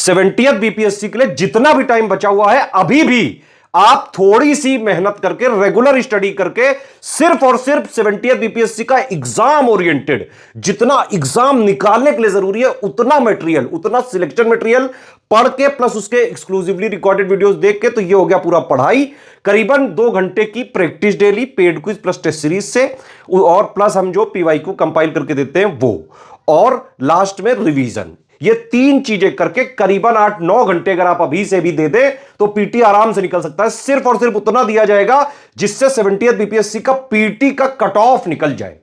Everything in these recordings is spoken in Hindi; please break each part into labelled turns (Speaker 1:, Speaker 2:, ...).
Speaker 1: 70th बीपीएससी के लिए जितना भी टाइम बचा हुआ है, अभी भी आप थोड़ी सी मेहनत करके, रेगुलर स्टडी करके, सिर्फ और सिर्फ 70th बीपीएससी का एग्जाम ओरिएंटेड जितना एग्जाम निकालने के लिए जरूरी है, उतना मटेरियल, उतना सिलेक्शन मटेरियल पढ़ के प्लस उसके एक्सक्लूसिवली रिकॉर्डेड वीडियोस देख के, तो ये हो गया पूरा पढ़ाई। करीबन 2 घंटे की practice daily, paid quiz plus test series से, और प्लस हम जो पीवाईक्यू कंपाइल करके देते हैं वो, और लास्ट में रिवीजन। ये 3 चीजें करके करीबन 8-9 घंटे अगर आप अभी से भी दे दें तो पीटी आराम से निकल सकता है। सिर्फ और सिर्फ उतना दिया जाएगा जिससे 70th बीपीएससी का पीटी का कट ऑफ निकल जाए,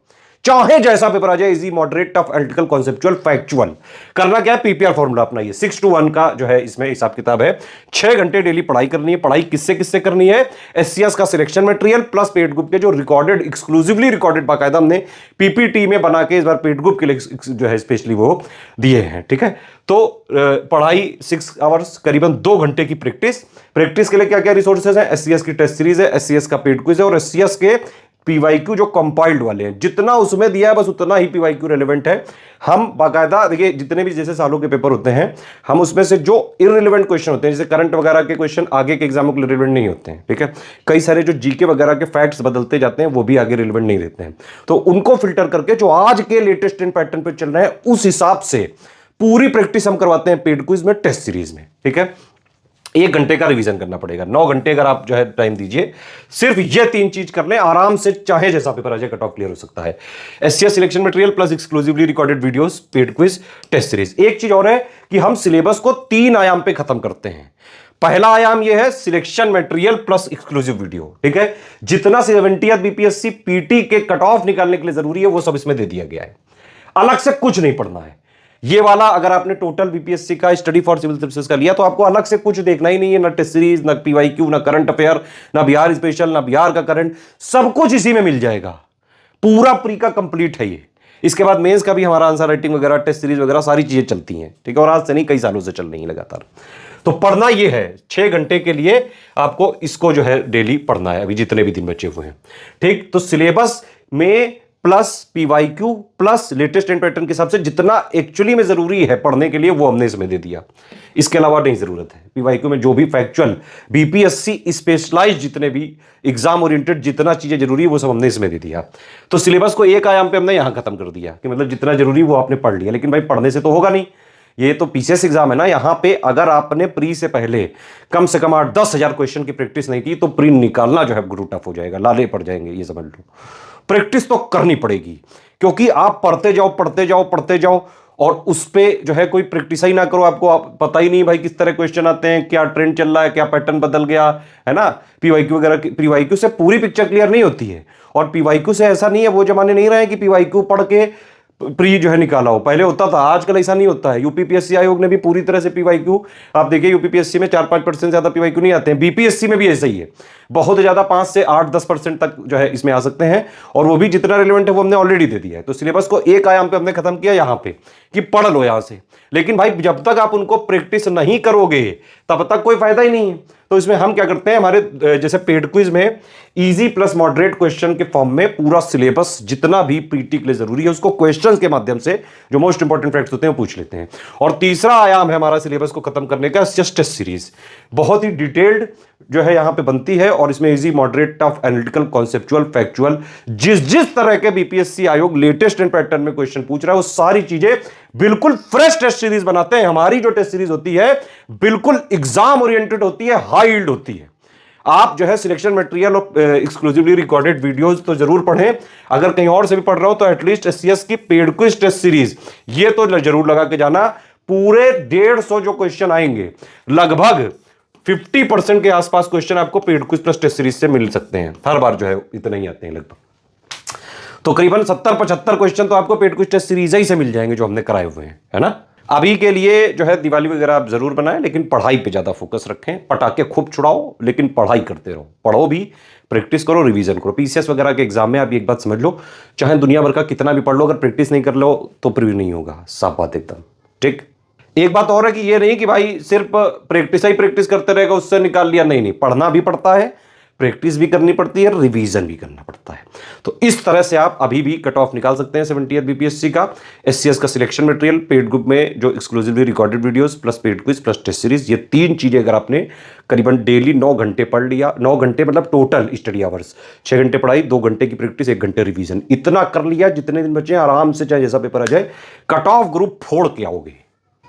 Speaker 1: चाहे जैसा पेपर आ जाए, easy, moderate, tough, analytical, conceptual, factual. करना क्या है, पीपीआर फॉर्मूला अपना, ये 6:1 का जो है इसमें हिसाब किताब है। 6 घंटे डेली पढ़ाई करनी है। पढ़ाई किससे किससे करनी है, एससीएस का selection material plus paid group के जो रिकॉर्डेड, एक्सक्लूसिवली रिकॉर्डेड बाकायदा हमने पीपीटी में बना के इस बार पेड ग्रुप के लिए जो है स्पेशली वो दिए हैं। ठीक है, तो पढ़ाई 6 आवर्स, करीबन 2 घंटे की प्रैक्टिस। प्रैक्टिस के लिए क्या क्या रिसोर्सेज है, एससीएस की टेस्ट सीरीज है, एससीएस का पेड क्विज है, और एससीएस के पीवाईक्यू जो कंपाइल्ड वाले हैं, जितना उसमें दिया है बस उतना ही पीवाईक्यू रेलेवेंट है। हम बाकायदा देखिए, जितने भी जैसे सालों के पेपर होते हैं, हम उसमें से जो इररिलेवेंट क्वेश्चन होते हैं, जैसे करंट वगैरह के क्वेश्चन आगे के एग्जामों के लिए रिलेवेंट नहीं होते हैं। ठीक है, कई सारे जो जीके वगैरह के फैक्ट्स बदलते जाते हैं वो भी आगे रिलेवेंट नहीं रहते हैं, तो उनको फिल्टर करके जो आज के लेटेस्ट ट्रेंड पैटर्न पर चल रहे हैं उस हिसाब से पूरी प्रैक्टिस हम करवाते हैं पेड क्विज में, टेस्ट सीरीज में। ठीक है, 1 घंटे का रिवीजन करना पड़ेगा। 9 घंटे अगर आप जो है टाइम दीजिए, सिर्फ ये 3 चीज कर लें, आराम से चाहे जैसा पेपर आ जाए कट ऑफ क्लियर हो सकता है। SCS selection material plus exclusively recorded videos, paid quiz, test series. एक चीज और है कि हम सिलेबस को 3 आयाम पे खत्म करते हैं। पहला आयाम यह है selection material plus exclusive video. ठीक है, जितना 70th बीपीएससी पीटी के कट ऑफ निकालने के लिए जरूरी है वो सब इसमें दे दिया गया है। अलग से कुछ नहीं पढ़ना है। ये वाला अगर आपने टोटल बीपीएससी का स्टडी फॉर सिविल सर्विसेज का लिया तो आपको अलग से कुछ देखना ही नहीं है, ना टेस्ट सीरीज, ना पीवाईक्यू, ना करंट अफेयर, ना बिहार स्पेशल, ना बिहार का करंट, सब कुछ इसी में मिल जाएगा। पूरा प्री का कंप्लीट है ये। इसके बाद मेंस का भी हमारा आंसर राइटिंग वगैरह, टेस्ट सीरीज वगैरह सारी चीजें चलती हैं। ठीक है, और आज से नहीं, कई सालों से चल रही है लगातार। तो पढ़ना ये है, 6 घंटे के लिए आपको इसको जो है डेली पढ़ना है, अभी जितने भी दिन बचे हुए हैं। ठीक, तो सिलेबस में plus PYQ plus latest trend pattern के हिसाब से जितना एक्चुअली में जरूरी है पढ़ने के लिए वो हमने इसमें दे दिया। इसके अलावा नहीं जरूरत है। पीवाईक्यू में जो भी फैक्चुअल बीपीएससी स्पेशलाइज जितने भी एग्जाम ओरिएंटेड जितना चीजें जरूरी है वो सब हमने इसमें दे दिया। तो सिलेबस को एक आयाम पे हमने यहां खत्म कर दिया कि मतलब जितना जरूरी वो आपने पढ़ लिया। लेकिन भाई पढ़ने से तो होगा नहीं, ये तो पीसीएस एग्जाम है ना। यहां पे अगर आपने प्री से पहले कम से कम 8-10 हजार क्वेश्चन की प्रैक्टिस नहीं की तो प्री निकालना जो है गुरु टफ हो जाएगा, लाले पड़ जाएंगे, ये समझ लो। प्रैक्टिस तो करनी पड़ेगी, क्योंकि आप पढ़ते जाओ पढ़ते जाओ पढ़ते जाओ और उस पे जो है कोई प्रैक्टिस ही ना करो, आपको पता ही नहीं भाई किस तरह क्वेश्चन आते हैं, क्या ट्रेंड चल रहा है, क्या पैटर्न बदल गया है ना। पीवाईक्यू वगैरह, पीवाईक्यू से पूरी पिक्चर क्लियर नहीं होती है। और पीवाईक्यू से ऐसा नहीं है, वो जमाने नहीं रहे कि पीवाईक्यू पढ़ के प्री जो है निकाला हो, पहले होता था, आजकल ऐसा नहीं होता है। यूपीपीएससी आयोग ने भी पूरी तरह से पीवाईक्यू, आप देखिए यूपीपीएससी में 4-5% ज्यादा पीवाईक्यू नहीं आते हैं। बीपीएससी में भी ऐसा ही है, बहुत ज्यादा 5 से 8-10% तक जो है इसमें आ सकते हैं, और वो भी जितना रिलेवेंट है वो हमने ऑलरेडी दे दिया है। तो सिलेबस को एक आयाम पे हमने खत्म किया यहां पे कि पढ़ लो यहां से। लेकिन भाई जब तक आप उनको प्रैक्टिस नहीं करोगे तब तक कोई फायदा ही नहीं है। तो इसमें हम क्या करते हैं, हमारे जैसे पेड क्विज में इजी प्लस मॉडरेट क्वेश्चन के फॉर्म में पूरा सिलेबस जितना भी पीटी के लिए जरूरी है उसको क्वेश्चंस के माध्यम से जो मोस्ट इंपॉर्टेंट फैक्ट्स होते हैं वो पूछ लेते हैं। और तीसरा आयाम है हमारा सिलेबस को खत्म करने का, जस्ट टेस्ट सीरीज। बहुत ही डिटेल्ड जो है यहां पे बनती है, और इसमें easy, moderate, tough, analytical, conceptual, factual, जिस तरह के बीपीएससी आयोग लेटेस्ट ट्रेंड पैटर्न में क्वेश्चन पूछ रहा है वो सारी चीजें बिल्कुल फ्रेश टेस्ट सीरीज बनाते हैं। हमारी जो टेस्ट सीरीज होती है बिल्कुल एग्जाम ओरिएंटेड होती है, हाई यील्ड होती है। आप जो है सिलेक्शन मटेरियल और एक्सक्लूसिवली रिकॉर्डेड वीडियोस तो जरूर पढ़ें। अगर कहीं और से भी पढ़ रहा हो तो एटलीस्ट एससीएस की पेड क्विज टेस्ट सीरीज ये तो जरूर लगा के जाना। पूरे 150 जो क्वेश्चन आएंगे, लगभग 50% के आसपास क्वेश्चन आपको paid quiz plus test series से मिल सकते हैं। हर बार जो है इतना ही आते हैं लगभग, तो करीबन 70-75 क्वेश्चन तो आपको पेड क्विज टेस्ट सीरीज ही से मिल जाएंगे जो हमने कराए हुए हैं, है ना। अभी के लिए जो है दिवाली वगैरह आप जरूर बनाएं, लेकिन पढ़ाई पे ज्यादा फोकस रखें। पटाखे खूब छुड़ाओ लेकिन पढ़ाई करते रहो, पढ़ो भी, प्रैक्टिस करो, रिवीजन करो। पीसीएस वगैरह के एग्जाम में आप एक बात समझ लो, चाहे दुनिया भर का कितना भी पढ़ लो, अगर प्रैक्टिस नहीं कर लो तो प्रिव्यू नहीं होगा, साफ बात एकदम। ठीक, एक बात और है कि ये नहीं कि भाई सिर्फ प्रैक्टिस ही प्रैक्टिस करते रहेगा उससे निकाल लिया, नहीं, पढ़ना भी पड़ता है, प्रैक्टिस भी करनी पड़ती है, रिवीजन भी करना पड़ता है। तो इस तरह से आप अभी भी कट ऑफ निकाल सकते हैं 70th बीपीएससी का। एससीएस का सिलेक्शन मटेरियल, पेड ग्रुप में जो exclusively recorded videos plus paid quiz plus test series, ये 3 चीजें अगर आपने करीबन डेली 9 घंटे पढ़ लिया, 9 घंटे मतलब टोटल स्टडी आवर्स, 6 घंटे पढ़ाई, 2 घंटे की प्रैक्टिस, 1 घंटे रिवीजन, इतना कर लिया, जितने दिन बचे आराम से चाहे जैसा पेपर आ जाए कट ऑफ ग्रुप फोड़ के आओगे।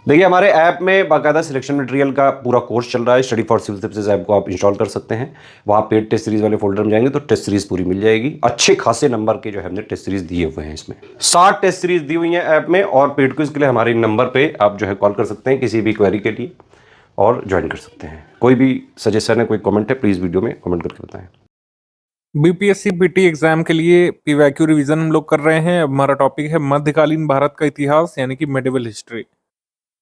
Speaker 1: देखिए हमारे ऐप में बाकायदा सिलेक्शन मटेरियल का पूरा कोर्स चल रहा है। Study for civil services app को आप इंस्टॉल कर सकते हैं। वहाँ पेड टेस्ट सीरीज वाले फोल्डर में जाएंगे तो टेस्ट सीरीज पूरी मिल जाएगी। अच्छे खासे नंबर के जो है हमने टेस्ट सीरीज दिए हुए हैं, इसमें 60 टेस्ट सीरीज दी हुई हैं ऐप में। और पेड क्विज के लिए हमारे नंबर पे आप जो है कॉल कर सकते हैं किसी भी क्वेरी के लिए और ज्वाइन कर सकते हैं। कोई भी सजेशन है, कोई कमेंट है, प्लीज़ वीडियो में कमेंट करके बताएं।
Speaker 2: बीपीएससी पीटी एग्जाम के लिए पीवाईक्यू रिवीजन हम लोग कर रहे हैं। अब हमारा टॉपिक है मध्यकालीन भारत का इतिहास यानी कि मेडिवल हिस्ट्री।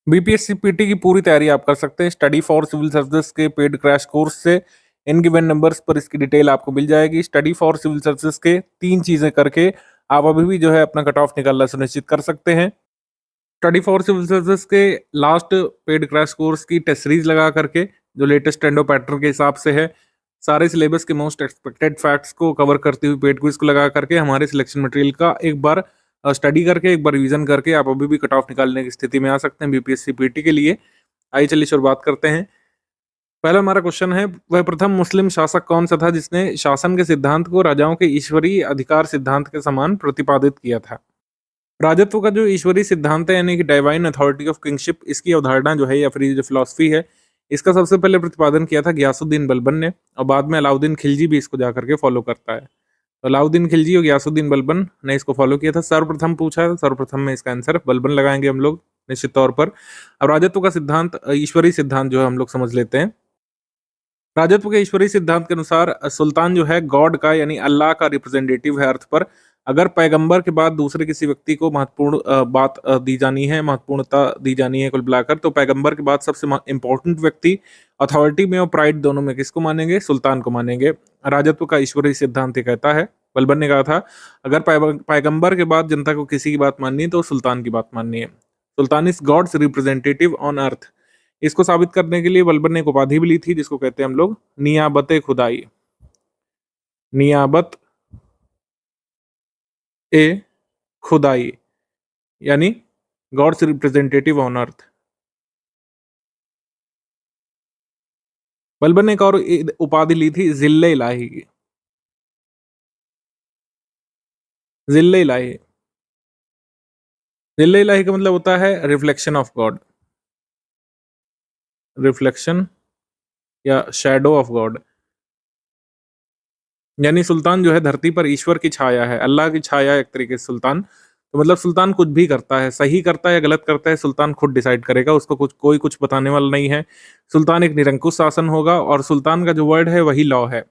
Speaker 2: बीपीएससी पीटी की पूरी तैयारी आप कर सकते हैं स्टडी फॉर सिविल सर्विसेज के पेड क्रैश कोर्स से। इन गिवन नंबर्स पर इसकी डिटेल आपको मिल जाएगी। स्टडी फॉर सिविल सर्विसेज के 3 चीजें करके आप अभी भी जो है अपना कट ऑफ निकालना सुनिश्चित कर सकते हैं। स्टडी फॉर सिविल सर्विसेज के लास्ट पेड क्रैश कोर्स की टेस्ट सीरीज लगा करके जो लेटेस्ट ट्रेंडो पैटर्न के हिसाब से है, सारे सिलेबस के मोस्ट एक्सपेक्टेड फैक्ट्स को कवर करते हुए पेड क्विज को लगा करके हमारे सिलेक्शन मटेरियल का एक बार स्टडी करके एक बार रिवीजन करके आप अभी भी कट ऑफ निकालने की स्थिति में आ सकते हैं बीपीएससी पीटी के लिए। आइए चलिए शुरुआत करते हैं। पहला हमारा क्वेश्चन है, वह प्रथम मुस्लिम शासक कौन सा था जिसने शासन के सिद्धांत को राजाओं के ईश्वरीय अधिकार सिद्धांत के समान प्रतिपादित किया था? राजत्व का जो ईश्वरीय सिद्धांत है यानी कि डिवाइन अथॉरिटी ऑफ किंगशिप, इसकी अवधारणा जो है या फिर जो फिलॉसफी है, इसका सबसे पहले प्रतिपादन किया था गयासुद्दीन बलबन ने और बाद में अलाउद्दीन खिलजी भी इसको जाकर के फॉलो करता है। तो अलाउद्दीन खिलजी और गयासुद्दीन बलबन ने इसको फॉलो किया था। सर्वप्रथम पूछा है, सर्वप्रथम में इसका आंसर बलबन लगाएंगे हम लोग निश्चित तौर पर। अब राजत्व का सिद्धांत, ईश्वरीय सिद्धांत जो है हम लोग समझ लेते हैं। राजत्व के ईश्वरीय सिद्धांत के अनुसार सुल्तान जो है गॉड का यानी अल्लाह का रिप्रेजेंटेटिव है अर्थ पर। अगर पैगंबर के बाद दूसरे किसी व्यक्ति को महत्वपूर्ण बात दी जानी है, महत्वपूर्णता दी जानी है कुल मिलाकर, तो पैगंबर के बाद सबसे इंपॉर्टेंट व्यक्ति अथॉरिटी में और प्राइड दोनों में किसको मानेंगे? सुल्तान को मानेंगे। राजत्व का ईश्वरीय सिद्धांत ये कहता है, बलबन ने कहा था, अगर पैगंबर के बाद जनता को किसी की बात माननी है तो सुल्तान की बात माननी है। Sultan is God's representative on earth. इसको साबित करने के लिए बलबन ने एक उपाधि भी ली थी जिसको कहते हैं हम लोग नियाबत खुदाई। नियाबत ए खुदाई यानी god's representative on earth. Balban ने एक और उपाधि ली थी जिल्ले इलाही की। जिल्ले इलाही, जिल्ले इलाही का मतलब होता है रिफ्लेक्शन ऑफ गॉड, रिफ्लेक्शन या शैडो ऑफ गॉड। यानी सुल्तान जो है धरती पर ईश्वर की छाया है, अल्लाह की छाया एक तरीके से सुल्तान। तो मतलब सुल्तान कुछ भी करता है, सही करता है या गलत करता है, सुल्तान खुद डिसाइड करेगा, उसको कोई कुछ बताने वाला नहीं है। सुल्तान एक निरंकुश शासन होगा और सुल्तान का जो वर्ड है वही लॉ है।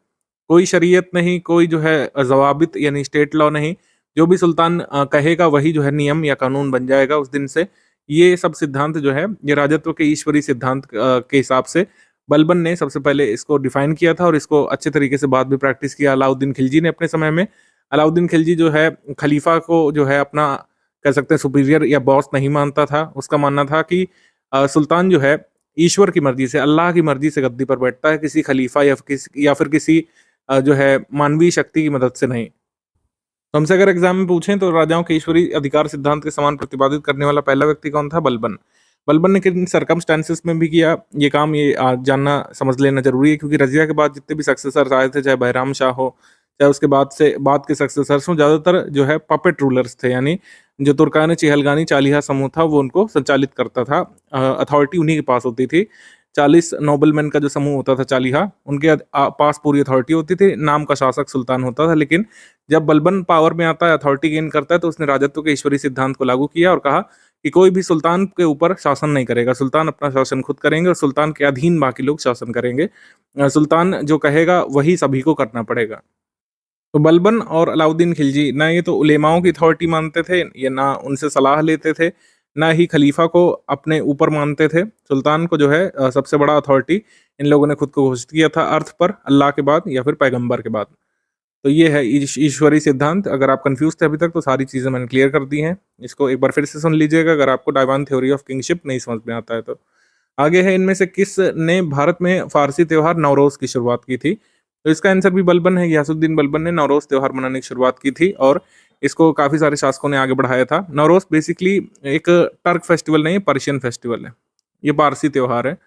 Speaker 2: कोई शरीयत नहीं, कोई जो है जवाबित यानी स्टेट लॉ नहीं। जो भी सुल्तान कहेगा वही जो है नियम या कानून बन जाएगा उस दिन से। ये सब सिद्धांत जो है ये राजत्व के ईश्वरीय सिद्धांत के हिसाब से बलबन ने सबसे पहले इसको डिफाइन किया था और इसको अच्छे तरीके से बाद में प्रैक्टिस किया अलाउद्दीन खिलजी ने अपने समय में। अलाउद्दीन खिलजी जो है खलीफा को जो है अपना कह सकते हैं सुपीरियर या बॉस नहीं मानता था। उसका मानना था कि सुल्तान जो है ईश्वर की मर्जी से, अल्लाह की मर्जी से गद्दी पर बैठता है, किसी खलीफा या फिर किसी जो है मानवीय शक्ति की मदद से नहीं। तो हमसे अगर एग्जाम में पूछें तो राजाओं के ईश्वरीय अधिकार सिद्धांत के समान प्रतिपादित करने वाला पहला व्यक्ति कौन था? बलबन। बलबन ने किन सर्कमस्टेंसेस में भी किया ये काम, ये जानना समझ लेना जरूरी है, क्योंकि रजिया के बाद जितने भी सक्सेसर्स आए थे, चाहे बैराम शाह हो चाहे उसके बाद के सक्सेसर्स हों, ज़्यादातर जो है पपेट रूलर्स थे। यानी जो तुर्कान चिहलगानी चालिहा समूह था वो उनको संचालित करता था, अथॉरिटी उन्हीं के पास होती थी। 40 नोबलमैन का जो समूह होता था चालिहा, उनके पास पूरी अथॉरिटी होती थी, नाम का शासक सुल्तान होता था। लेकिन जब बलबन पावर में आता है, अथॉरिटी गेन करता है, तो उसने राजत्व के ईश्वरीय सिद्धांत को लागू किया और कहा कि कोई भी सुल्तान के ऊपर शासन नहीं करेगा, सुल्तान अपना शासन खुद करेंगे और सुल्तान के अधीन बाकी लोग शासन करेंगे। सुल्तान जो कहेगा वही सभी को करना पड़ेगा। तो बलबन और अलाउद्दीन खिलजी ना ये तो उलेमाओं की अथॉरिटी मानते थे, ये ना उनसे सलाह लेते थे, ना ही खलीफा को अपने ऊपर मानते थे। सुल्तान को जो है सबसे बड़ा अथॉरिटी इन लोगों ने खुद को घोषित किया था अर्थ पर, अल्लाह के बाद या फिर पैगंबर के बाद। तो ये है ईश्वरीय सिद्धांत। अगर आप कंफ्यूज थे अभी तक तो सारी चीज़ें मैंने क्लियर कर दी हैं, इसको एक बार फिर से सुन लीजिएगा अगर आपको डाइवान थ्योरी ऑफ किंगशिप नहीं समझ में आता है तो। आगे है, इनमें से किस ने भारत में फारसी त्यौहार नवरोज की शुरुआत की थी? तो इसका आंसर भी बलबन है। गियासुद्दीन बलबन ने नौरोज त्योहार मनाने की शुरुआत की थी और इसको काफी सारे शासकों ने आगे बढ़ाया था। नौरोज बेसिकली एक टर्क फेस्टिवल नहीं है, पर्शियन फेस्टिवल है। ये पारसी त्योहार है,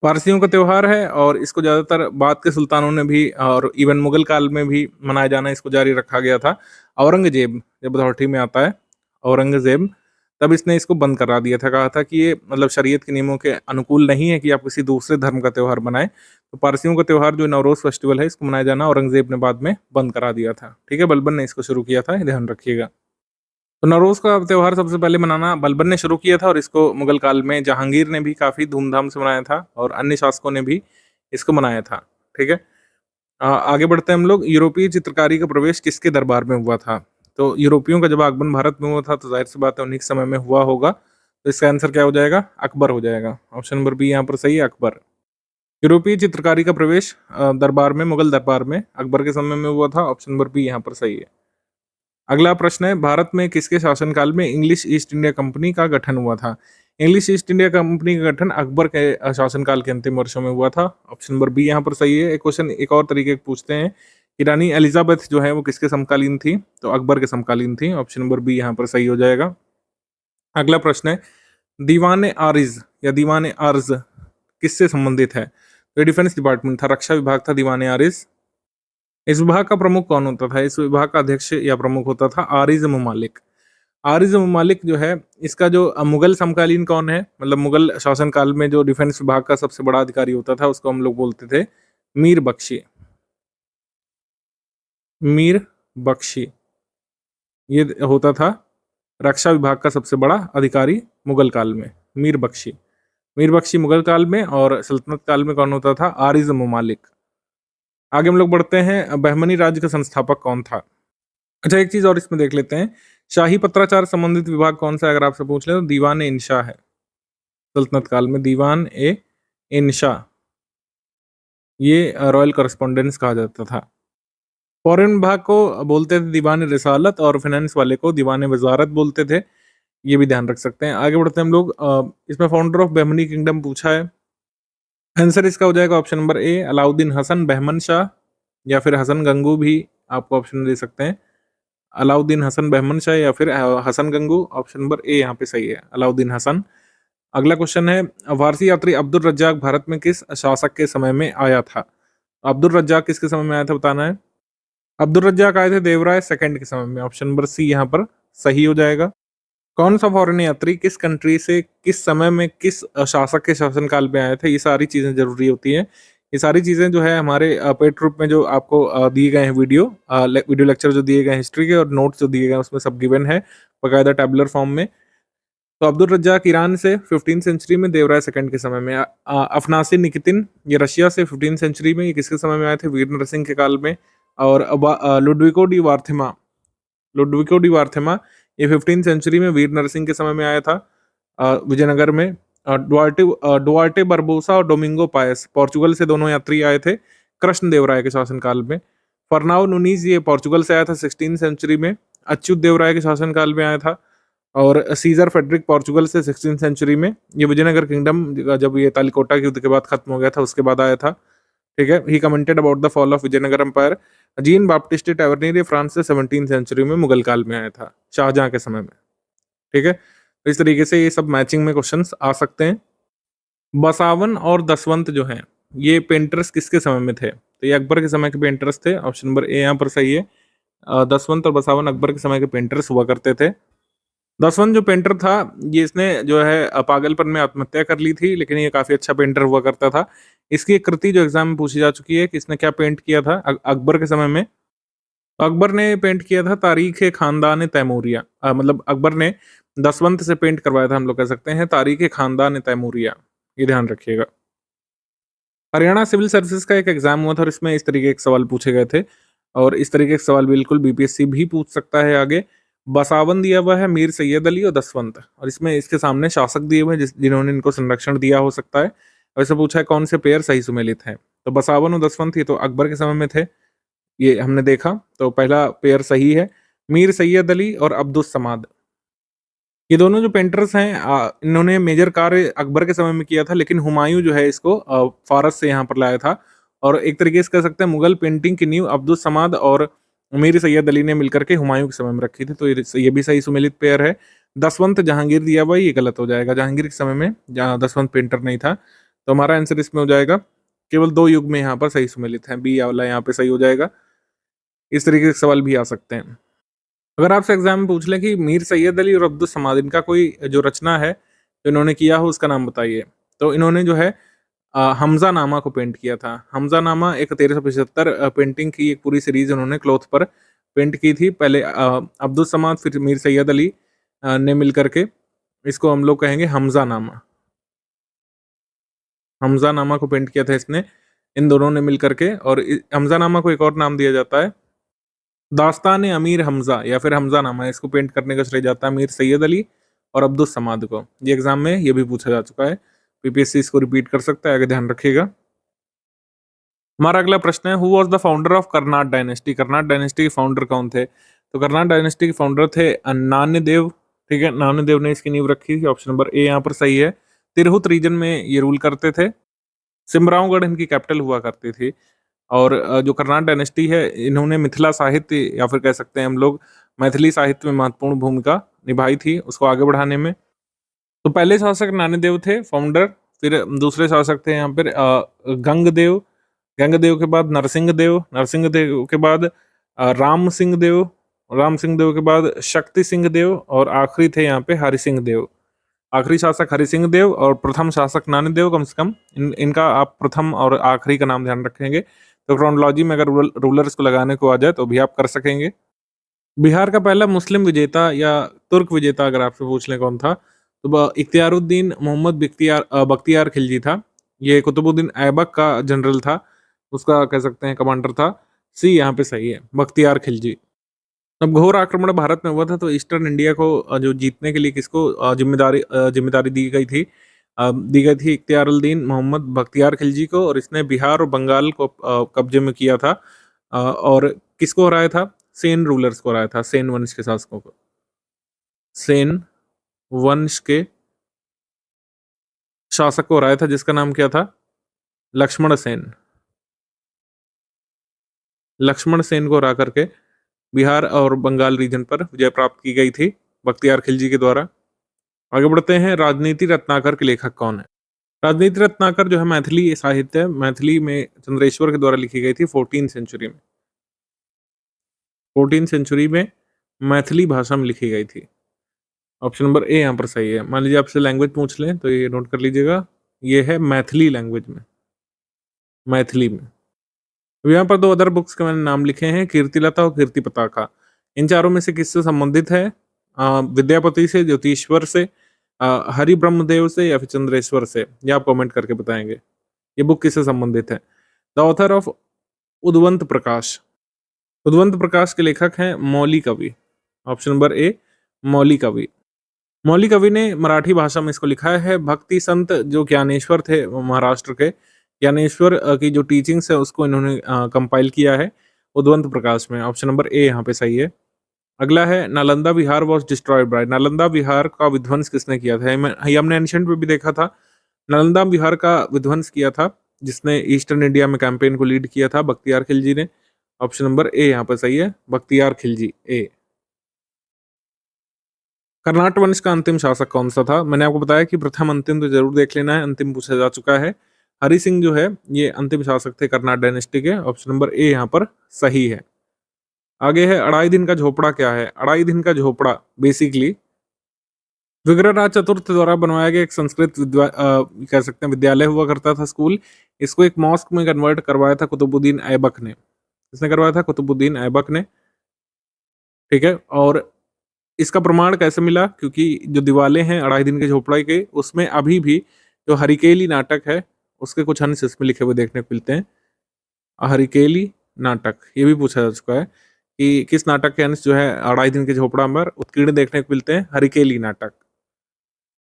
Speaker 2: पारसियों का त्योहार है और इसको ज़्यादातर बाद के सुल्तानों ने भी और इवन मुगल काल में भी मनाया जाना इसको जारी रखा गया था। औरंगजेब जब अथॉरिटी में आता है, औरंगजेब, तब इसने इसको बंद करा दिया था। कहा था कि ये मतलब शरीयत के नियमों के अनुकूल नहीं है कि आप किसी दूसरे धर्म का त्योहार बनाएं। तो पारसियों का त्योहार जो नवरोज फेस्टिवल है, इसको मनाया जाना औरंगजेब ने बाद में बंद करा दिया था। ठीक है, बलबन ने इसको शुरू किया था, ये ध्यान रखिएगा। तो नवरोज का त्योहार सबसे पहले मनाना बलबन ने शुरू किया था और इसको मुगल काल में जहांगीर ने भी काफी धूमधाम से मनाया था और अन्य शासकों ने भी इसको मनाया था। ठीक है, आगे बढ़ते हैं हम लोग। यूरोपीय चित्रकारी का प्रवेश किसके दरबार में हुआ था? तो यूरोपियों का जब आगमन भारत में हुआ था तो जाहिर सी बात है उन्हीं के समय में हुआ होगा। तो इसका आंसर क्या हो जाएगा? अकबर हो जाएगा। ऑप्शन नंबर बी यहाँ पर सही है, अकबर। यूरोपीय चित्रकारी का प्रवेश दरबार में, मुगल दरबार में अकबर के समय में हुआ था। ऑप्शन नंबर बी यहाँ पर सही है। अगला प्रश्न है, भारत में किसके शासनकाल में इंग्लिश ईस्ट इंडिया कंपनी का गठन हुआ था? इंग्लिश ईस्ट इंडिया कंपनी का गठन अकबर के शासनकाल के अंतिम वर्षों में हुआ था। ऑप्शन नंबर बी यहाँ पर सही है। एक क्वेश्चन एक और तरीके से पूछते हैं कि रानी एलिजाबेथ जो है वो किसके समकालीन थी? तो अकबर के समकालीन थी। ऑप्शन नंबर बी यहाँ पर सही हो जाएगा। अगला प्रश्न है, दीवान आरिज या दीवान अर्ज किससे संबंधित है? तो ये डिफेंस डिपार्टमेंट था, रक्षा विभाग था दीवान आरिज। इस विभाग का प्रमुख कौन होता था? इस विभाग का अध्यक्ष या प्रमुख होता था आरिज ममालिक। आरिज ममालिक जो है, इसका जो मुगल समकालीन कौन है, मतलब मुगल शासनकाल में जो डिफेंस विभाग का सबसे बड़ा अधिकारी होता था, उसको हम लोग बोलते थे मीर बख्शी। मीर बख्शी ये होता था रक्षा विभाग का सबसे बड़ा अधिकारी मुगल काल में, मीर बख्शी। मीर बख्शी मुगल काल में, और सल्तनत काल में कौन होता था? आरिज ममालिक। आगे हम लोग बढ़ते हैं, बहमनी राज्य का संस्थापक कौन था? अच्छा, एक चीज और इसमें देख लेते हैं, शाही पत्राचार संबंधित विभाग कौन सा है? अगर आपसे पूछ ले तो दीवान ए इंशा है। सल्तनत काल में दीवान ए इंशा, ये रॉयल करस्पॉन्डेंस कहा जाता था। फॉरेन विभाग को बोलते थे दीवान रिसालत और फाइनेंस वाले को दीवान वजारत बोलते थे। ये भी ध्यान रख सकते हैं। आगे बढ़ते हैं हम लोग, इसमें फाउंडर ऑफ बहमनी किंगडम पूछा है। आंसर इसका हो जाएगा option number A, Alauddin Hasan Bahman Shah, या फिर हसन गंगू भी आपको ऑप्शन दे सकते हैं। अलाउद्दीन हसन बहमन शाह या फिर Hasan Gangu. Option number A यहाँ पे सही है, अलाउद्दीन हसन। अगला क्वेश्चन है, फारसी यात्री अब्दुल रज्जाक भारत में किस शासक के समय में आया था? अब्दुल रज्जाक किसके समय में आया था बताना है। अब्दुल रज्जाक आए थे देवराय सेकंड के समय में। ऑप्शन नंबर सी यहाँ पर सही हो जाएगा। कौन सा फॉरेन यात्री किस कंट्री से किस समय में किस शासक के शासनकाल में आए थे? ये सारी चीजें जरूरी होती हैं। ये सारी चीजें जो है हमारे पेड ग्रुप में जो आपको दिए गए हैं वीडियो लेक्चर जो दिए गए हैं हिस्ट्री के, और नोट्स जो दिए गए हैं उसमें सब गिवन है बकायदा टैबुलर फॉर्म में। तो अब्दुल रज्जाक ईरान से 15वीं सेंचुरी में, देवराय सेकंड के समय में। अफनासी निकितिन ये रशिया से 15वीं सेंचुरी में, ये किसके समय में आए थे? वीर नरसिंह के काल में। और लुडविको डी वार्थेमा ये 15वीं सेंचुरी में वीर नरसिंह के समय में आया था विजयनगर में। डुआर्टे बरबोसा और डोमिंगो पायस पोर्चुगल से दोनों यात्री आए थे कृष्ण देवराय के शासनकाल में। फर्नाओ नुनीज ये पोर्चुगल से आया था 16वीं सेंचुरी में, अच्युत देवराय के शासनकाल में आया था। और सीजर फेडरिक पोर्चुगल से 16वीं सेंचुरी में। ये विजयनगर किंगडम जब ये तालिकोटा के युद्ध के बाद खत्म हो गया था उसके बाद आया था। ठीक है, he commented about the fall of Vijayanagara empire. Jean Baptiste Tavernier ये फ्रांस से 17वीं सेंचुरी में मुगल काल में आया था, शाहजहां के समय में। ठीक है, तो इस तरीके से ये सब मैचिंग में क्वेश्चंस आ सकते हैं। बसावन और दसवंत जो हैं, ये पेंटर्स किसके समय में थे? तो ये अकबर के समय के पेंटर्स थे। ऑप्शन नंबर ए यहाँ पर सही है। दसवंत और बसावन अकबर के समय के पेंटर्स हुआ करते थे। दसवंत जो पेंटर था, ये इसने जो है पागलपन में आत्महत्या कर ली थी, लेकिन ये काफी अच्छा पेंटर हुआ करता था। इसकी एक कृति जो एग्जाम में पूछी जा चुकी है कि इसने क्या पेंट किया था अकबर के समय में। तो अकबर ने पेंट किया था तारीख खानदान तैमूरिया। मतलब अकबर ने दसवंत से पेंट करवाया था, हम लोग कह सकते हैं तारीख खानदान तैमूरिया। ये ध्यान रखिएगा। हरियाणा सिविल सर्विसेज का एक एग्जाम हुआ था और इसमें इस तरीके के सवाल पूछे गए थे, और इस तरीके के सवाल बिल्कुल बीपीएससी भी पूछ सकता है आगे। बसावन दिया हुआ है, मीर सैयद अली और दसवंत, और इसमें इसके सामने शासक दिए हुए हैं जिन्होंने इनको संरक्षण दिया हो सकता है। वैसे पूछा है कौन से पेयर सही सुमेलित हैं, तो बसावन और दसवंत ये तो अकबर के समय में थे, ये हमने देखा, तो पहला पेयर सही है। मीर सैयद अली और अब्दुस समाद, ये दोनों जो पेंटर्स हैं इन्होंने मेजर कार्य अकबर के समय में किया था, लेकिन हुमायूं जो है इसको फारस से यहाँ पर लाया था, और एक तरीके से कह सकते हैं मुगल पेंटिंग की नींव अब्दुल समाद और मीर सैयद अली ने मिलकर के हुमायूं के समय में रखी थी। तो ये भी सही सुमेलित पेयर है। दसवंत जहांगीर दिया हुआ है, ये गलत हो जाएगा। जहांगीर के समय में जहाँ दसवंत पेंटर नहीं था। तो हमारा आंसर इसमें हो जाएगा केवल 2 युग में यहाँ पर सही सुमेलित है, बी वाला यहाँ पे सही हो जाएगा। इस तरीके के सवाल भी आ सकते हैं। अगर आपसे एग्जाम में पूछ लें कि मीर सैयद अली और अब्दुल समाद इनका कोई जो रचना है जो इन्होंने किया हो उसका नाम बताइए। तो इन्होंने जो है हमजा नामा को पेंट किया था। हमजा नामा एक 1375 पेंटिंग की एक पूरी सीरीज उन्होंने क्लॉथ पर पेंट की थी। पहले अब्दुल समाद फिर मीर सैयद अली ने मिल करके इसको हम लोग कहेंगे हमजा नामा। हमजा नामा को पेंट किया था इसने, इन दोनों ने मिल करके। और हमजा नामा को एक और नाम दिया जाता है दास्तान अमीर हमजा या फिर हमजा नामा। इसको पेंट करने का श्रेय जाता है मीर सैयद अली और अब्दुल समाद को। ये एग्जाम में ये भी पूछा जा चुका है, पीपीएससी इसको रिपीट कर सकता है, आगे ध्यान रखिएगा। हमारा अगला प्रश्न है, who was the founder of Karnat dynasty. Karnat dynasty के फाउंडर कौन थे? तो कर्नाट डायनेस्टी के फाउंडर थे नान्यदेव। ठीक है, नान्यदेव ने इसकी नींव रखी थी। ऑप्शन नंबर ए यहाँ पर सही है। तिरहुत रीजन में ये रूल करते थे। सिमरावगढ़ इनकी कैपिटल हुआ करती थी। और जो कर्नाट डायनेस्टी है इन्होंने मिथिला साहित्य या फिर कह सकते हैं हम लोग मैथिली साहित्य में महत्वपूर्ण भूमिका निभाई थी उसको आगे बढ़ाने में। तो पहले शासक नान्यदेव थे फाउंडर। फिर दूसरे शासक थे यहाँ पर गंगदेव। गंगदेव के बाद नरसिंह देव। नरसिंह देव के बाद राम सिंह देव। राम सिंह देव के बाद शक्ति सिंह देव। और आखिरी थे यहाँ पे हरि सिंह देव। आखिरी शासक हरि सिंह देव और प्रथम शासक नान्यदेव। कम से कम इनका आप प्रथम और आखिरी का नाम ध्यान रखेंगे तो क्रोनोलॉजी में अगर रूलर्स को लगाने को आ जाए तो भी आप कर सकेंगे। बिहार का पहला मुस्लिम विजेता या तुर्क विजेता अगर आपसे पूछ लें कौन था, तो इख्तियारुद्दीन मोहम्मद बख्तियार खिलजी था। ये कुतुबुद्दीन ऐबक का जनरल था, उसका कह सकते हैं कमांडर था। सी यहाँ पे सही है, बख्तियार खिलजी। जब घोर आक्रमण भारत में हुआ था तो ईस्टर्न इंडिया को जो जीतने के लिए किसको जिम्मेदारी दी गई थी इख्तियारुद्दीन मोहम्मद बख्तियार खिलजी को। और इसने बिहार और बंगाल को कब्जे में किया था। और किसको हराया था? सेन रूलर्स को हराया था, सेन वंश के शासकों को। सेन वंश के शासक को हराया था जिसका नाम क्या था? लक्ष्मण सेन। लक्ष्मण सेन को हरा करके बिहार और बंगाल रीजन पर विजय प्राप्त की गई थी बख्तियार खिलजी के द्वारा। आगे बढ़ते हैं, राजनीति रत्नाकर के लेखक कौन है? राजनीति रत्नाकर जो है मैथिली साहित्य है, मैथिली में चंद्रेश्वर के द्वारा लिखी गई थी 14th सेंचुरी में। 14th सेंचुरी में मैथिली भाषा में लिखी गई थी। ऑप्शन नंबर ए यहाँ पर सही है। मान लीजिए आपसे लैंग्वेज पूछ लें तो ये नोट कर लीजिएगा, ये है मैथिली लैंग्वेज में, मैथिली में। अब यहाँ पर 2 अदर बुक्स के मैंने नाम लिखे हैं, कीर्तिलता और कीर्ति पताका। इन चारों में से किससे संबंधित है? विद्यापति से, ज्योतिश्वर से, हरि ब्रह्मदेव से या फिर चंद्रेश्वर से? ये आप कमेंट करके बताएंगे ये बुक किससे संबंधित है। द ऑथर ऑफ उद्वंत प्रकाश। उद्वंत प्रकाश के लेखक हैं मौली कवि। ऑप्शन नंबर ए मौली कवि। मौली कवि ने मराठी भाषा में इसको लिखा है। भक्ति संत जो ज्ञानेश्वर थे महाराष्ट्र के, ज्ञानेश्वर की जो टीचिंग्स है उसको इन्होंने कंपाइल किया है उद्वंत प्रकाश में। ऑप्शन नंबर ए यहाँ पे सही है। अगला है नालंदा विहार वॉज डिस्ट्रॉयड बाय। नालंदा विहार का विध्वंस किसने किया था? हमने एंशिएंट में भी देखा था। नालंदा विहार का विध्वंस किया था जिसने ईस्टर्न इंडिया में कैंपेन को लीड किया था, बख्तियार खिलजी ने। ऑप्शन नंबर ए यहाँ पर सही है, बख्तियार खिलजी ए। कर्नाट वंश का अंतिम शासक कौन सा था? मैंने आपको बताया कि प्रथम अंतिम तो जरूर देख लेना है, अंतिम पूछा जा चुका है। हरि सिंह जो है ये अंतिम शासक थे कर्नाट डायनेस्टी के। ऑप्शन नंबर ए यहाँ पर सही है। आगे है अढ़ाई दिन का झोपड़ा क्या है? अढ़ाई दिन का झोपड़ा बेसिकली विग्रहराज चतुर्थ द्वारा बनवाया गया एक संस्कृत कह सकते हैं विद्यालय हुआ करता था, स्कूल। इसको एक मॉस्क में कन्वर्ट करवाया था कुतुबुद्दीन ऐबक ने। किसने करवाया था? कुतुबुद्दीन ऐबक ने। ठीक है, और इसका प्रमाण कैसे मिला? क्योंकि जो दीवारें हैं अढ़ाई दिन के झोपड़े के, उसमें अभी भी जो हरिकेली नाटक है उसके कुछ अंश इसमें लिखे हुए देखने को मिलते हैं। हरिकेली नाटक ये भी पूछा जा चुका है कि किस नाटक के अंश जो है अढ़ाई दिन के झोपड़ा में उत्कीर्ण देखने को मिलते हैं? हरिकेली नाटक।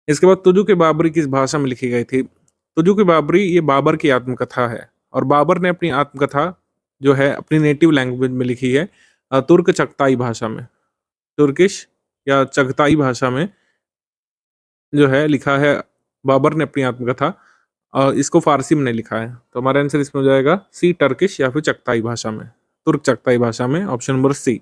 Speaker 2: इसके बाद तुजु के बाबरी किस भाषा में लिखी गई थी? तुजु के बाबरी ये बाबर की आत्मकथा है और बाबर ने अपनी आत्मकथा जो है अपनी नेटिव लैंग्वेज में लिखी है, तुर्क चगताई भाषा में। तुर्किश या चगताई भाषा में जो है लिखा है बाबर ने अपनी आत्मकथा। इसको फारसी में नहीं लिखा है, तो हमारा आंसर इसमें हो जाएगा सी, टर्किश या फिर चगताई भाषा में, तुर्क चगताई भाषा में, option number C.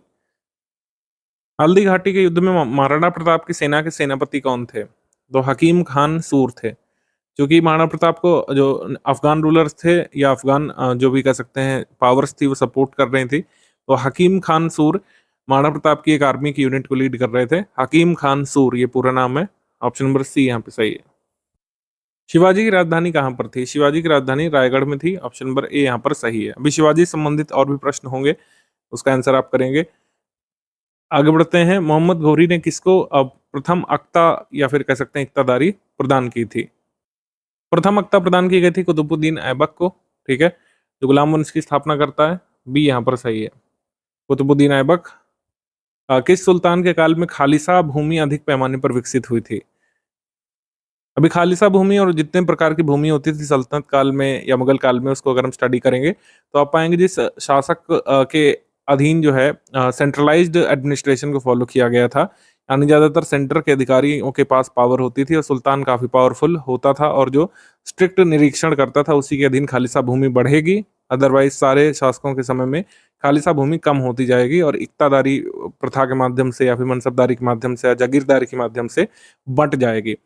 Speaker 2: Haldi Ghati के युद्ध में महाराणा प्रताप की सेना के सेनापति कौन थे? तो हकीम खान सूर थे, क्योंकि महाराणा प्रताप को जो अफगान रूलर्स थे या अफगान जो भी कह सकते हैं पावर्स थी वो सपोर्ट कर रही थी, तो हकीम खान सूर महाराणा प्रताप की एक आर्मी की यूनिट को लीड कर रहे थे। हकीम खान सूर ये पूरा नाम है, ऑप्शन नंबर सी यहाँ पे सही है। शिवाजी की राजधानी कहाँ पर थी? शिवाजी की राजधानी रायगढ़ में थी, ऑप्शन नंबर ए यहाँ पर सही है। अभी शिवाजी से संबंधित और भी प्रश्न होंगे, उसका आंसर आप करेंगे। आगे बढ़ते हैं। मोहम्मद घोरी ने किसको प्रथम अख्ता या फिर कह सकते हैं इक्तादारी प्रदान की थी? प्रथम अख्ता प्रदान की गई थी कुतुबुद्दीन ऐबक को, ठीक है, जो गुलाम वंश की स्थापना करता है। बी यहाँ पर सही है, कुतुबुद्दीन ऐबक। किस सुल्तान के काल में खालिसा भूमि अधिक पैमाने पर विकसित हुई थी? अभी खालिसा भूमि और जितने प्रकार की भूमि होती थी सल्तनत काल में या मुगल काल में, उसको अगर हम स्टडी करेंगे तो आप पाएंगे जिस शासक के अधीन जो है सेंट्रलाइज्ड एडमिनिस्ट्रेशन को फॉलो किया गया था, यानी ज्यादातर सेंटर के अधिकारियों के पास पावर होती थी और सुल्तान काफी पावरफुल होता था, और जो स्ट्रिक्ट निरीक्षण करता था उसी के अधीन खालिसा भूमि बढ़ेगी। अदरवाइज सारे शासकों के समय में खालिसा भूमि कम होती जाएगी और इक्तादारी प्रथा के माध्यम से या फिर मनसबदारी के माध्यम से या जागीरदारी के माध्यम से बंट जाएगी।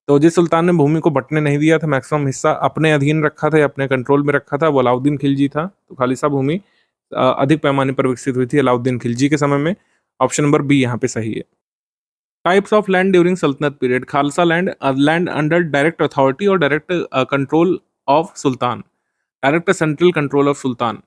Speaker 2: तो जिस सुल्तान ने भूमि को बंटने नहीं दिया था, मैक्सिमम हिस्सा अपने अधीन रखा था या अपने कंट्रोल में रखा था, वो अलाउद्दीन खिलजी था। तो खालिसा भूमि अधिक पैमाने पर विकसित हुई थी अलाउद्दीन खिलजी के समय में, ऑप्शन नंबर बी यहाँ पे सही है। टाइप्स ऑफ लैंड ड्यूरिंग सल्तनत period. Khalsa land, land under direct authority और direct control of sultan, direct central control of sultan.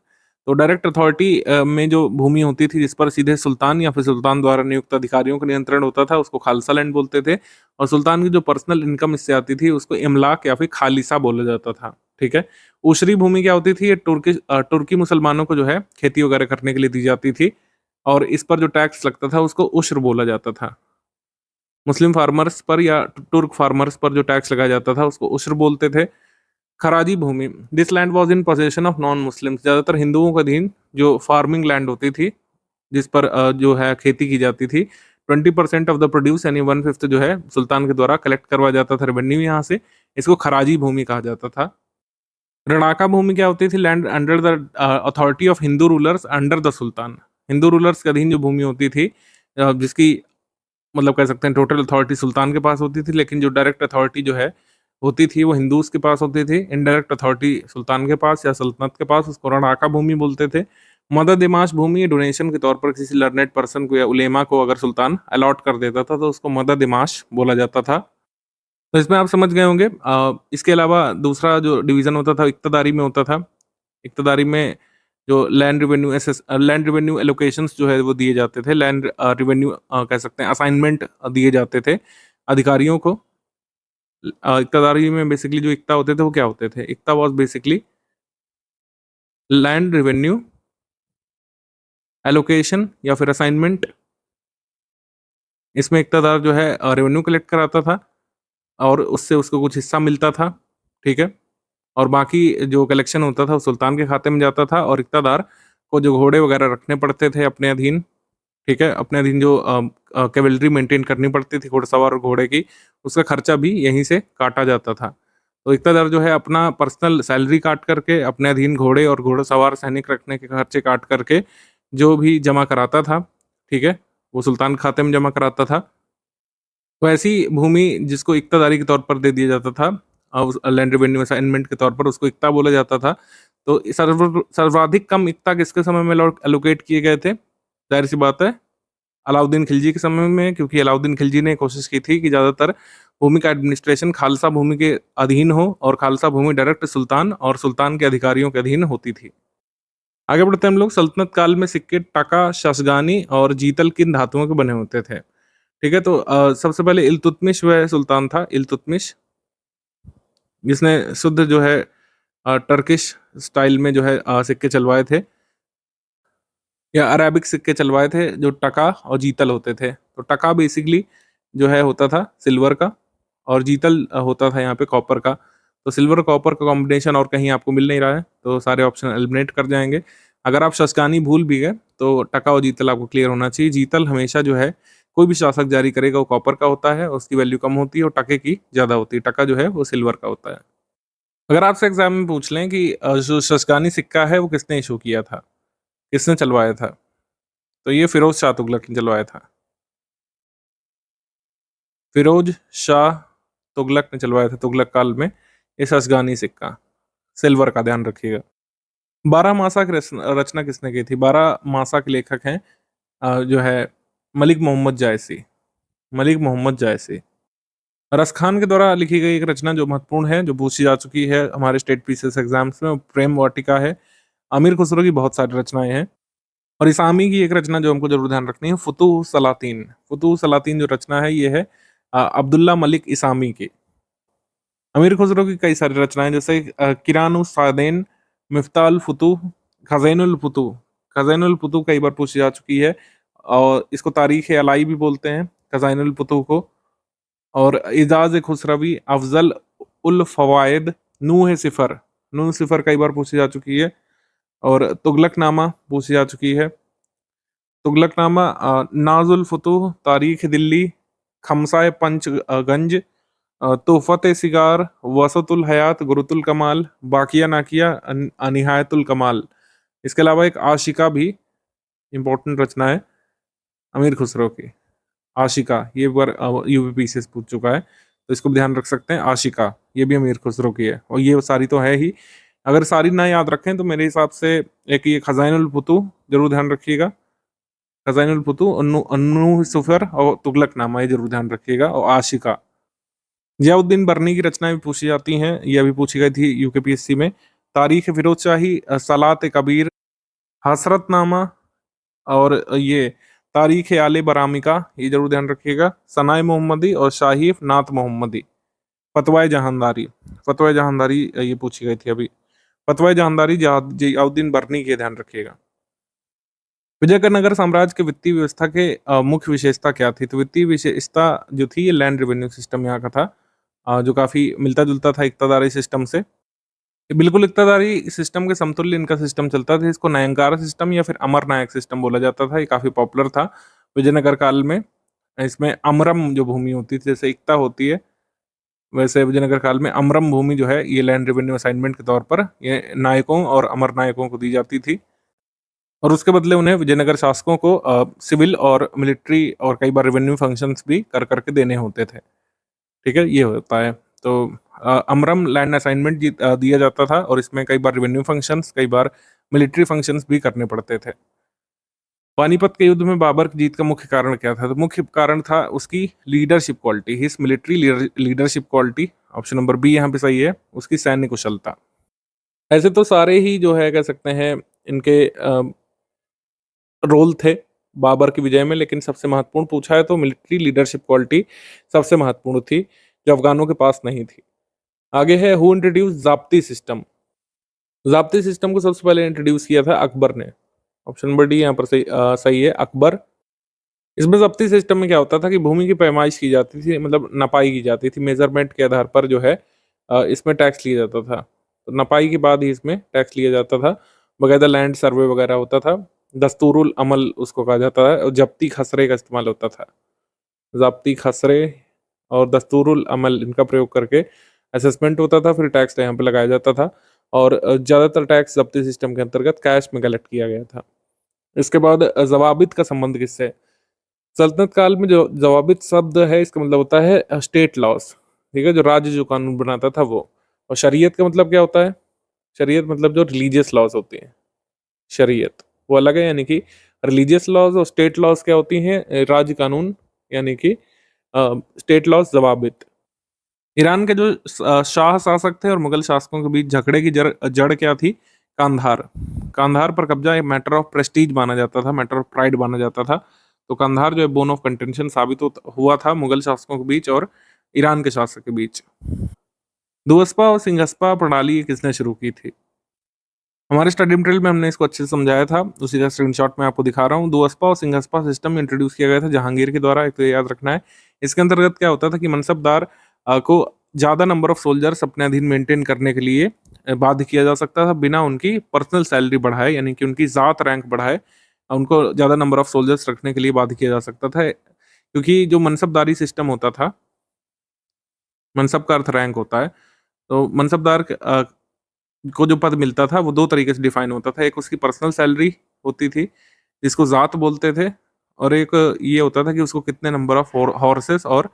Speaker 2: तो डायरेक्ट अथॉरिटी में जो भूमि होती थी जिस पर सीधे सुल्तान या फिर सुल्तान द्वारा नियुक्त अधिकारियों का नियंत्रण होता था, उसको खालसा लैंड बोलते थे। और सुल्तान की जो पर्सनल इनकम इससे आती थी उसको इमलाक या फिर खालिसा बोला जाता था, ठीक है। ऊसरी भूमि क्या होती थी? ये तुर्की मुसलमानों को जो है खेती वगैरह करने के लिए दी जाती थी, और इस पर जो टैक्स लगता था उसको उश्र बोला जाता था। मुस्लिम फार्मर्स पर या तुर्क फार्मर्स पर जो टैक्स लगाया जाता था उसको उश्र बोलते थे। खराजी भूमि, this land was in possession of non Muslims, ज्यादातर हिंदुओं के अधीन जो फार्मिंग लैंड होती थी जिस पर जो है खेती की जाती थी। 20% ऑफ द प्रोड्यूस यानी 1/5 जो है सुल्तान के द्वारा कलेक्ट करवाया जाता था रेवेन्यू यहाँ से, इसको खराजी भूमि कहा जाता था। ऋणाका भूमि क्या होती थी? Land under the authority of Hindu rulers under the sultan, Hindu rulers के अधीन जो भूमि होती थी जिसकी मतलब कह सकते हैं टोटल अथॉरिटी सुल्तान के पास होती थी, लेकिन जो डायरेक्ट अथॉरिटी जो है होती थी वो हिंदूज के पास होती थी। इनडायरेक्ट अथॉरिटी सुल्तान के पास या सल्तनत के पास, उसको रणआका भूमि बोलते थे। मदद दिमाश भूमि डोनेशन के तौर पर किसी लर्नेड पर्सन को या उलेमा को अगर सुल्तान अलॉट कर देता था तो उसको मदद दिमाश बोला जाता था। तो इसमें आप समझ गए होंगे। इसके अलावा दूसरा जो डिवीजन होता था इक्तदारी में होता था। इक्तदारी में जो लैंड रिवेन्यू एलोकेशंस जो है वो दिए जाते थे, लैंड रिवेन्यू कह सकते हैं असाइनमेंट दिए जाते थे अधिकारियों को। इक्तादारी में बेसिकली जो इक्ता होते थे वो क्या होते थे? Iqta was basically land revenue allocation या फिर असाइनमेंट। इसमें इक्तादार जो है रेवेन्यू कलेक्ट कराता था और उससे उसको कुछ हिस्सा मिलता था, ठीक है, और बाकी जो कलेक्शन होता था वो सुल्तान के खाते में जाता था। और इक्तादार को जो घोड़े वगैरह रखने पड़ते थे अपने अधीन, ठीक है, अपने अधीन जो कैवलरी मेंटेन करनी पड़ती थी घोड़सवार और घोड़े की, उसका खर्चा भी यहीं से काटा जाता था। तो इक्तादार जो है अपना पर्सनल सैलरी काट करके अपने अधीन घोड़े और घोड़सवार सैनिक रखने के खर्चे काट करके जो भी जमा कराता था, ठीक है, वो सुल्तान के खाते में जमा कराता था। तो ऐसी भूमि जिसको इक्तादारी के तौर पर दे दिया जाता था उस लैंड रेवेन्यू असाइनमेंट के तौर पर, उसको इक्ता बोला जाता था। तो सर्वाधिक कम इक्ता किसके समय में एलोकेट किए गए थे? जाहिर सी बात है अलाउद्दीन खिलजी के समय में, क्योंकि अलाउद्दीन खिलजी ने कोशिश की थी कि ज़्यादातर भूमि का एडमिनिस्ट्रेशन खालसा भूमि के अधीन हो और खालसा भूमि डायरेक्ट सुल्तान और सुल्तान के अधिकारियों के अधीन होती थी। आगे बढ़ते हैं हम लोग। सल्तनत काल में सिक्के टका, शसगानी और जीतल किन धातुओं के बने होते थे? ठीक है, तो सबसे पहले इल्तुतमिश वह सुल्तान था, इल्तुतमिश, जिसने शुद्ध जो है टर्किश स्टाइल में जो है सिक्के चलवाए थे या अरेबिक सिक्के चलवाए थे जो टका और जीतल होते थे। तो टका बेसिकली जो है होता था सिल्वर का और जीतल होता था यहाँ पे कॉपर का। तो सिल्वर और कॉपर का कॉम्बिनेशन और कहीं आपको मिल नहीं रहा है, तो सारे ऑप्शन एलिमिनेट कर जाएंगे। अगर आप शस्कानी भूल भी गए तो टका और जीतल आपको क्लियर होना चाहिए। जीतल हमेशा जो है कोई भी शासक जारी करेगा वो कॉपर का होता है, उसकी वैल्यू कम होती है, और टके की ज़्यादा होती है। टका जो है वो सिल्वर का होता है। अगर आपसे एग्जाम में पूछ लें कि जो शशगानी सिक्का है वो किसने इशू किया था, किसने चलवाया था, तो ये फिरोज शाह तुगलक ने चलवाया था। फिरोज शाह तुगलक ने चलवाया था तुगलक काल में ये शशगानी सिक्का, सिल्वर का, ध्यान रखिएगा। 12 मासा की रचना किसने की थी? 12 मासा के लेखक हैं जो है मलिक मोहम्मद जायसी। मलिक मोहम्मद जायसी। रसखान के द्वारा लिखी गई एक रचना जो महत्वपूर्ण है, जो पूछी जा चुकी है हमारे स्टेट पीसीएस एग्जाम्स में, वो प्रेम वाटिका है। अमीर खुसरो की बहुत सारी रचनाएं हैं। और इसामी की एक रचना जो हमको जरूर ध्यान रखनी है, फुतूह सलातीन। फुतूह सलातीन जो रचना है ये है अब्दुल्ला मलिक इसामी की। अमीर खुसरो की कई सारी रचनाएं जैसे किरान सादेन, मिफ्ताल फुतूह, खजैनुल फुतूह। खजैनुल फुतूह कई बार पूछी जा चुकी है और इसको तारीख अलाई भी बोलते हैं खजाइनुल फुतूह को। और इजाज खुसरवी, अफजल उल फवायद, नूह सिफर। नूह सिफर कई बार पूछी जा चुकी है। और तुगलकनामा पूछी जा चुकी है। तुगलकनामा, नाजुल फुतूह, तारीख दिल्ली, खमसाए पंच गंज, तोहफत सिगार, वसतुल हयात, गुरुतुल कमाल, बाकिया नाकिया, अनिहायतुल कमाल। इसके अलावा एक आशिका भी इंपॉर्टेंट रचना है अमीर खुसरो की। आशिका, ये बार यूपी से पूछ चुका है तो इसको भी ध्यान रख सकते हैं। आशिका ये भी अमीर खुसरो की है और ये सारी तो है ही। अगर सारी ना याद रखें तो मेरे हिसाब से एक ये खजाइनुल फुतूह जरूर ध्यान रखिएगा। खजाइनुल फुतूह, अन्नू सुफर और तुगलकनामा ये जरूर ध्यान रखिएगा। और आशिका। जियाउद्दीन बर्नी की रचनाएं भी पूछी जाती हैं, ये अभी पूछी गई थी यूकेपीएससी में। तारीख फिरोज शाही, सलात कबीर, हसरतनामा और ये तारीख आले बरामिका, ये जरूर ध्यान रखिएगा। सनाए मोहम्मदी और शाहीफ नात मोहम्मदी। फतवाए जहांदारी। फतवाए जहांदारी ये पूछी गई थी अभी। फतवाए जहांदारी जियाउद्दीन बर्नी के, ध्यान रखिएगा। विजयनगर साम्राज्य के वित्तीय व्यवस्था के मुख्य विशेषता क्या थी? तो वित्तीय विशेषता जो थी ये लैंड रेवेन्यू सिस्टम यहाँ का था, जो काफी मिलता जुलता था इक्तादारी सिस्टम से। ये बिल्कुल इक्तादारी सिस्टम के समतुल्य इनका सिस्टम चलता था। इसको नयनकार सिस्टम या फिर अमर नायक सिस्टम बोला जाता था। ये काफी पॉपुलर था विजयनगर काल में। इसमें अमरम जो भूमि होती थी, जैसे इक्ता होती है वैसे विजयनगर काल में अमरम भूमि जो है ये लैंड रेवेन्यू असाइनमेंट के तौर पर ये नायकों और अमर नायकों को दी जाती थी। और उसके बदले उन्हें विजयनगर शासकों को सिविल और मिलिट्री और कई बार रेवेन्यू फंक्शंस भी कर करके देने होते थे। ठीक है, ये होता है। तो अमरम लैंड असाइनमेंट दिया जाता था और इसमें कई बार रेवेन्यू फंक्शंस, कई बार मिलिट्री फंक्शंस भी करने पड़ते थे। पानीपत के युद्ध में बाबर की जीत का मुख्य कारण क्या था? तो मुख्य कारण था उसकी leadership quality, his military leadership quality. Option number B यहाँ पे सही है, उसकी सैन्य कुशलता। ऐसे तो सारे ही जो है कह सकते हैं इनके रोल थे बाबर की विजय में, लेकिन सबसे महत्वपूर्ण पूछा है तो मिलिट्री लीडरशिप क्वालिटी सबसे महत्वपूर्ण थी, जो अफगानों के पास नहीं थी। आगे है हु इंट्रोड्यूस जाप्ती सिस्टम। जाप्ती सिस्टम को सबसे पहले इंट्रोड्यूस किया था अकबर ने। ऑप्शन नंबर डी यहाँ पर सही है, अकबर। इसमें जब्ती सिस्टम में क्या होता था कि भूमि की पैमाइश की जाती थी, मतलब नपाई की जाती थी, मेजरमेंट के आधार पर जो है इसमें टैक्स लिया जाता था। तो नपाई के बाद ही इसमें टैक्स लिया जाता था, बकायदा लैंड सर्वे वगैरह होता था। दस्तूरुल अमल उसको कहा जाता है और जब्ती खसरे का इस्तेमाल होता था। जब्ती खसरे और दस्तूरुल अमल इनका प्रयोग करके असेसमेंट होता था, फिर टैक्स यहाँ पे लगाया जाता था। और ज़्यादातर टैक्स जब्ती सिस्टम के अंतर्गत कैश में कलेक्ट किया गया था। इसके बाद जवाबित का संबंध किससे? सल्तनत काल में जो जवाबित शब्द है इसका मतलब होता है स्टेट लॉस। ठीक है, जो राज्य जो कानून बनाता था वो। और शरीयत का मतलब क्या होता है? शरीयत मतलब जो रिलीजियस लॉज होती हैं, शरीयत वो अलग है। यानी कि रिलीजियस लॉज और स्टेट लॉज क्या होती हैं? राज्य कानून, यानी कि स्टेट लॉज जवाबित। ईरान के जो शाह शासक थे और मुगल शासकों के बीच झगड़े की जड़ जड़ क्या थी? कांधार। कांधार पर कब्जा एक मैटर ऑफ प्रेस्टीज माना जाता था, मैटर ऑफ प्राइड माना जाता था। तो कांधार जो है बोन ऑफ कंटेंशन साबित हुआ था मुगल शासकों के बीच और ईरान के शासक के बीच। दुअस्पा और सिंघस्पा प्रणाली किसने शुरू की थी? हमारे स्टडी मटेरियल में हमने इसको अच्छे से समझाया था, उसी का स्क्रीनशॉट मैं आपको दिखा रहा हूँ। दुअस्पा और सिंघस्पा सिस्टम इंट्रोड्यूस किया गया था जहांगीर के द्वारा, एक तो याद रखना है। इसके अंतर्गत क्या होता था कि मनसबदार को ज़्यादा नंबर ऑफ सोल्जर्स अपने अधीन मेंटेन करने के लिए बाध्य किया जा सकता था बिना उनकी पर्सनल सैलरी बढ़ाए, यानी कि उनकी ज़ात रैंक बढ़ाए। उनको ज़्यादा नंबर ऑफ सोल्जर्स रखने के लिए बाध्य किया जा सकता था, क्योंकि जो मनसबदारी सिस्टम होता था, मनसब का अर्थ रैंक होता है, तो मनसबदार को जो पद मिलता था वो 2 तरीके से डिफाइन होता था। एक उसकी पर्सनल सैलरी होती थी, जिसको ज़ात बोलते थे, और एक ये होता था कि उसको कितने नंबर ऑफ हॉर्सेस और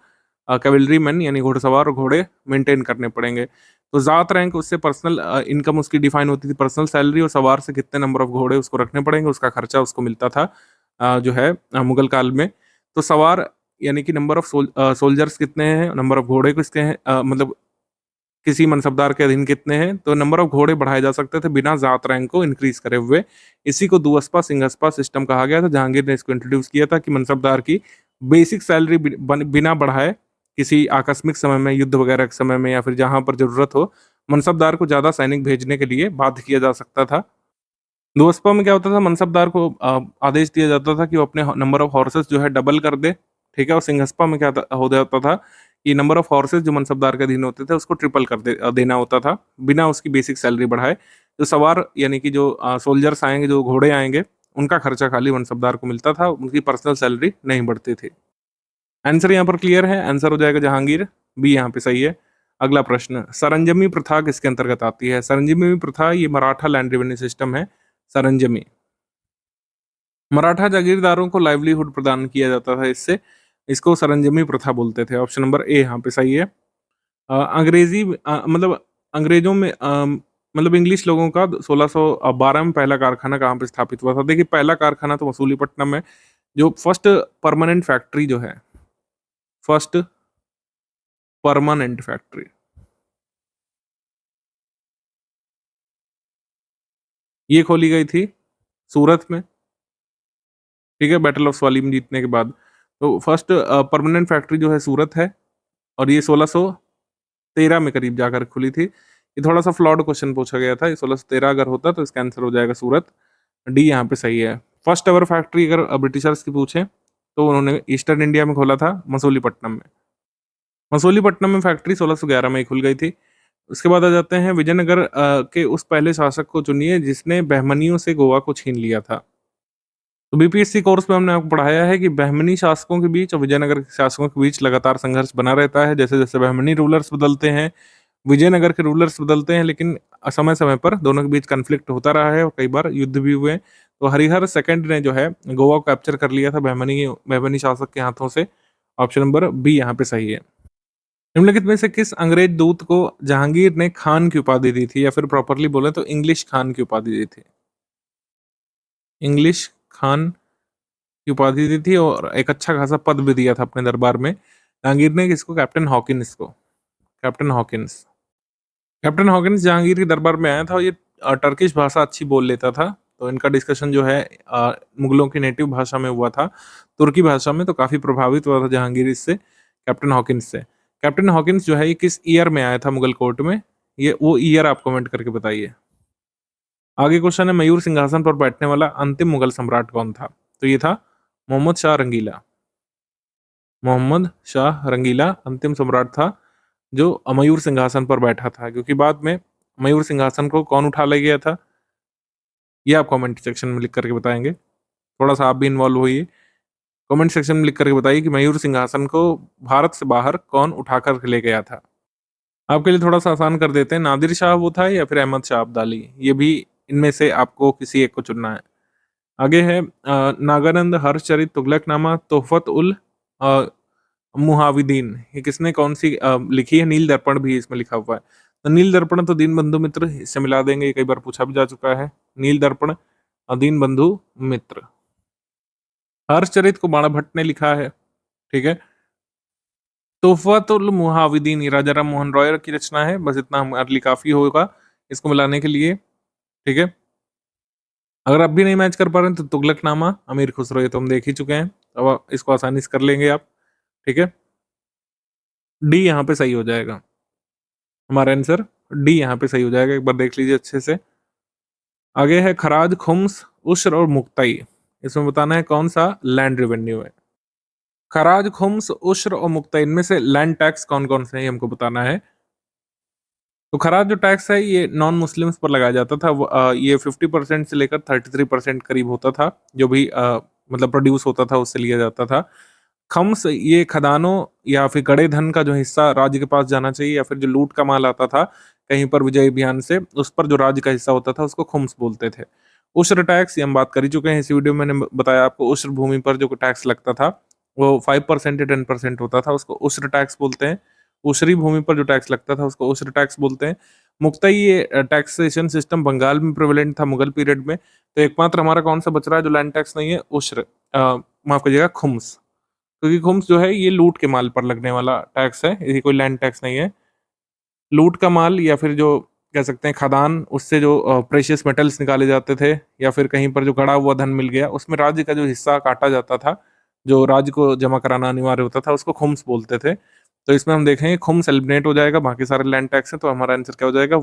Speaker 2: कैवलरी मैन यानी घुड़सवार और घोड़े मेंटेन करने पड़ेंगे। तो ज़ात रैंक उससे पर्सनल इनकम उसकी डिफाइन होती थी, पर्सनल सैलरी, और सवार से कितने नंबर ऑफ घोड़े उसको रखने पड़ेंगे, उसका खर्चा उसको मिलता था जो है मुगल काल में। तो सवार यानी कि नंबर ऑफ सोल्जर्स कितने हैं, नंबर ऑफ घोड़े किसके हैं, मतलब किसी मनसबदार के अधीन कितने हैं, तो नंबर ऑफ घोड़े बढ़ाए जा सकते थे बिना ज़ात रैंक को इंक्रीज करे हुए। इसी को दुअस्पा सिंहस्पा सिस्टम कहा गया था। जहांगीर ने इसको इंट्रोड्यूस किया था कि मनसबदार की बेसिक सैलरी बिना बढ़ाए किसी आकस्मिक समय में, युद्ध वगैरह के समय में, या फिर जहां पर जरूरत हो, मनसबदार को ज्यादा सैनिक भेजने के लिए बाध्य किया जा सकता था। दुअस्पा में क्या होता था, मनसबदार को आदेश दिया जाता था कि वो अपने नंबर ऑफ हॉर्सेस जो है डबल कर दे, ठीक है। और सिंहस्पा में क्या हो जाता था कि नंबर ऑफ हॉर्सेस जो मनसबदार के अधीन होते थे उसको ट्रिपल देना होता था बिना उसकी बेसिक सैलरी बढ़ाए। जो सवार यानी कि जो सोल्जर्स आएंगे, जो घोड़े आएंगे, उनका खर्चा खाली मनसबदार को मिलता था, उनकी पर्सनल सैलरी नहीं बढ़ती थी। आंसर यहाँ पर क्लियर है, आंसर हो जाएगा जहांगीर, बी यहाँ पे सही है। अगला प्रश्न, सरंजमी प्रथा किसके अंतर्गत आती है? सरंजमी प्रथा ये मराठा लैंड रेवेन्यू सिस्टम है। सरंजमी, मराठा जागीरदारों को लाइवलीहुड प्रदान किया जाता था इससे, इसको सरंजमी प्रथा बोलते थे। ऑप्शन नंबर ए यहाँ पे सही है। अंग्रेजी मतलब अंग्रेजों में मतलब इंग्लिश लोगों का 1612 में पहला कारखाना कहाँ पे स्थापित हुआ था? देखिए, पहला कारखाना तो मसूलीपट्टनम में, जो फर्स्ट परमानेंट फैक्ट्री जो है, फर्स्ट परमानेंट फैक्ट्री, ये खोली गई थी सूरत में, ठीक है, बैटल ऑफ स्वालीम जीतने के बाद। तो फर्स्ट परमानेंट फैक्ट्री जो है सूरत है, और ये 1613 में करीब जाकर खुली थी। ये थोड़ा सा फ्लॉड क्वेश्चन पूछा गया था, ये 1613 अगर होता तो इसका आंसर हो जाएगा सूरत, डी यहाँ पे सही है। फर्स्ट एवर फैक्ट्री अगर ब्रिटिशर्स की पूछें तो उन्होंने ईस्टर्न इंडिया में खोला था, मसूलीपट्टनम में। मसूलीपट्टनम में फैक्ट्री 1611 में ही खुल गई थी। उसके बाद आ जाते हैं विजयनगर के उस पहले शासक को चुनिए जिसने बहमनियों से गोवा को छीन लिया था। तो बीपीएससी कोर्स में हमने आपको पढ़ाया है कि बहमनी शासकों के बीच और विजयनगर के शासकों के बीच लगातार संघर्ष बना रहता है। जैसे जैसे बहमनी रूलर्स बदलते हैं, विजयनगर के रूलर्स बदलते हैं, लेकिन समय समय पर दोनों के बीच कन्फ्लिक्ट होता रहा है और कई बार युद्ध भी हुए। तो हरिहर सेकंड ने जो है गोवा को कैप्चर कर लिया था बहमनी शासक के हाथों से। ऑप्शन नंबर बी यहाँ पे सही है। निम्नलिखित में से किस अंग्रेज दूत को जहांगीर ने खान की उपाधि दी थी, या फिर प्रॉपरली बोले तो इंग्लिश खान की उपाधि दी थी? इंग्लिश खान की उपाधि दी थी और एक अच्छा खासा पद भी दिया था अपने दरबार में। जहांगीर ने किसको? कैप्टन हॉकिंस को। Captain Hawkins, captain Hawkins Jahangir के दरबार में आया था और ये टर्किश भाषा अच्छी बोल लेता था। तो इनका डिस्कशन जो है मुगलों की नेटिव भाषा में हुआ था, तुर्की भाषा में। तो काफी प्रभावित हुआ था जहांगीर इससे, कैप्टन हॉकिंस से। कैप्टन हॉकिंस जो है ये किस ईयर में आया था मुगल कोर्ट में? ये वो ईयर आप कमेंट करके बताइए। आगे क्वेश्चन है, मयूर सिंहासन पर बैठने वाला अंतिम मुगल सम्राट कौन था? तो ये था मोहम्मद शाह रंगीला। मोहम्मद शाह रंगीला अंतिम सम्राट था जो मयूर सिंहासन पर बैठा था, क्योंकि बाद में मयूर सिंहासन को कौन उठा ले गया था, ये आप कमेंट सेक्शन में लिख करके बताएंगे। थोड़ा सा आप भी इन्वॉल्व होइए, कमेंट सेक्शन में लिख करके बताइए कि मयूर सिंहासन को भारत से बाहर कौन उठाकर ले गया था। आपके लिए थोड़ा सा आसान कर देते हैं, नादिर शाह वो था या फिर अहमद शाह अब्दाली, ये भी इनमें से आपको किसी एक को चुनना है। आगे है नागानंद हर्षचरित तुगलकनामा तोहफत उल मुहाविदीन, ये किसने कौन सी लिखी है? नील दर्पण भी इसमें लिखा हुआ है। तो नील दर्पण तो दीन बंधु मित्र, इससे मिला देंगे, ये कई बार पूछा भी जा चुका है। नील दर्पण दीन बंधु मित्र। हर्षचरित को बाणा भट्ट ने लिखा है, ठीक है। तोहफतुल मुहाविदीन ये राजा राम मोहन रॉय की रचना है। बस इतना हमारे लिए काफी होगा इसको मिलाने के लिए, ठीक है। अगर आप भी नहीं मैच कर पा रहे हैं तो तुगलकनामा अमीर खुसरो ये तो हम देख ही चुके हैं, अब इसको आसानी से कर लेंगे आप, ठीक है। डी यहाँ पे सही हो जाएगा, हमारा आंसर डी यहाँ पे सही हो जाएगा। एक बार देख लीजिए अच्छे से। आगे है खराज, खुम्स, उश्र और मुक्ताई, इसमें बताना है कौन सा लैंड रेवेन्यू है। खराज, खुम्स, उश्र और मुक्ताई, इनमें से लैंड टैक्स कौन कौन से हैं हमको बताना है। तो खराज जो टैक्स है ये नॉन मुस्लिम्स पर लगाया जाता था। ये 50% से लेकर 33% करीब होता था, जो भी मतलब प्रोड्यूस होता था उससे लिया जाता था। खम्स ये खदानों या फिर कड़े धन का जो हिस्सा राज्य के पास जाना चाहिए, या फिर जो लूट का माल आता था कहीं पर विजय अभियान से, उस पर जो राज्य का हिस्सा होता था उसको खुम्स बोलते थे। उश्र टैक्स ये हम बात कर ही चुके हैं, इस वीडियो में मैंने बताया आपको उश्र भूमि पर जो टैक्स लगता था वो 5% या 10% होता था, उसको उश्र टैक्स बोलते हैं। उशरी भूमि पर जो टैक्स लगता था उसको उश्र टैक्स बोलते हैं। मुख्यतः ये टैक्सेशन सिस्टम बंगाल में प्रेवलेंट था मुगल पीरियड में। तो एकमात्र हमारा कौन सा बच रहा है जो लैंड टैक्स नहीं है? उश्र, माफ करिएगा, खुम्स। क्योंकि खुम्स जो है ये लूट के माल पर लगने वाला टैक्स है, ये कोई लैंड टैक्स नहीं है। लूट का माल या फिर जो कह सकते हैं खदान, उससे जो प्रेशियस मेटल्स निकाले जाते थे, या फिर कहीं पर जो गड़ा हुआ धन मिल गया उसमें राज्य का जो हिस्सा काटा जाता था, जो राज्य को जमा कराना अनिवार्य होता था, उसको खुम्स बोलते थे। तो इसमें हम देखेंगे खुम्स एलिमिनेट हो जाएगा, बाकी सारे लैंड टैक्स हैं, तो हमारा आंसर क्या हो जाएगा?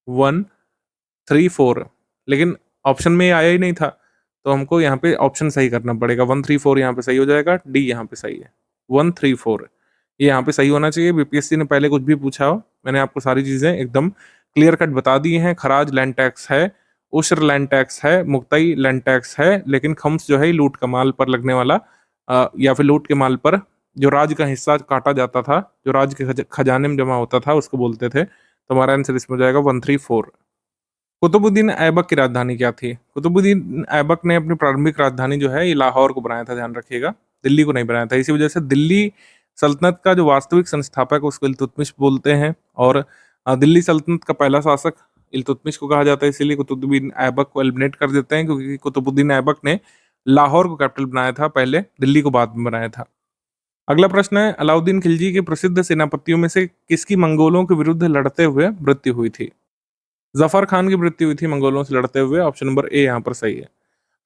Speaker 2: 1134। लेकिन ऑप्शन में ये आया ही नहीं था, तो हमको यहाँ पे ऑप्शन सही करना पड़ेगा। 134 यहाँ पे सही हो जाएगा, डी यहाँ पे सही है। 134 ये यहाँ पे सही होना चाहिए। बीपीएससी ने पहले कुछ भी पूछा हो, मैंने आपको सारी चीजें एकदम क्लियर कट बता दी हैं। खराज लैंड टैक्स है, उश्र लैंड टैक्स है, मुक्तई लैंड टैक्स है, लेकिन खम्स जो है लूट का माल पर लगने वाला, या फिर लूट के माल पर जो राज्य का हिस्सा काटा जाता था, जो राज्य के खजाने में जमा होता था, उसको बोलते थे। तो हमारा आंसर इसमें हो जाएगा 134। कुतुबुद्दीन ऐबक की राजधानी क्या थी? कुतुबुद्दीन ऐबक ने अपनी प्रारंभिक राजधानी जो है ये लाहौर को बनाया था, ध्यान रखिएगा, दिल्ली को नहीं बनाया था। इसी वजह से दिल्ली सल्तनत का जो वास्तविक संस्थापक उसको इल्तुतमिश बोलते हैं, और दिल्ली सल्तनत का पहला शासक इल्तुतमिश को कहा जाता है। इसीलिए कुतुबुद्दीन ऐबक को एलिमिनेट कर देते हैं, क्योंकि कुतुबुद्दीन ऐबक ने लाहौर को कैपिटल बनाया था पहले, दिल्ली को बाद में बनाया था। अगला प्रश्न है, अलाउद्दीन खिलजी के प्रसिद्ध सेनापतियों में से किसकी मंगोलों के विरुद्ध लड़ते हुए मृत्यु हुई थी? जफर खान की मृत्यु हुई थी मंगोलों से लड़ते हुए, ऑप्शन नंबर ए यहाँ पर सही है।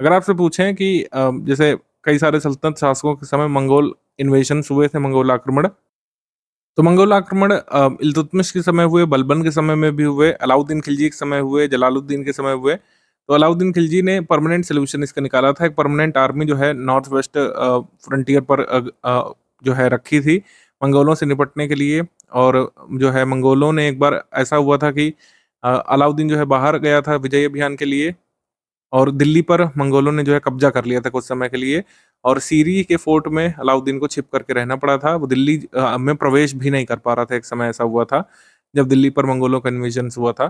Speaker 2: अगर आपसे पूछें कि जैसे कई सारे सल्तनत शासकों के समय मंगोल इन्वेशन हुए थे, मंगोल आक्रमण, तो मंगोल आक्रमण इल्तुतमिश के समय हुए, बलबन के समय में भी हुए, अलाउद्दीन खिलजी के समय हुए, जलालुद्दीन के समय हुए। तो अलाउद्दीन खिलजी ने परमानेंट सोल्यूशन इसका निकाला था, एक परमानेंट आर्मी जो है नॉर्थ वेस्ट फ्रंटियर पर जो है रखी थी मंगोलों से निपटने के लिए। और जो है मंगोलों ने एक बार ऐसा हुआ था कि अलाउद्दीन जो है बाहर गया था विजय अभियान के लिए, और दिल्ली पर मंगोलों ने जो है कब्जा कर लिया था कुछ समय के लिए, और सीरी के फोर्ट में अलाउद्दीन को छिप करके रहना पड़ा था। वो दिल्ली में प्रवेश भी नहीं कर पा रहा था, एक समय ऐसा हुआ था जब दिल्ली पर मंगोलों का इन्वेजन हुआ था।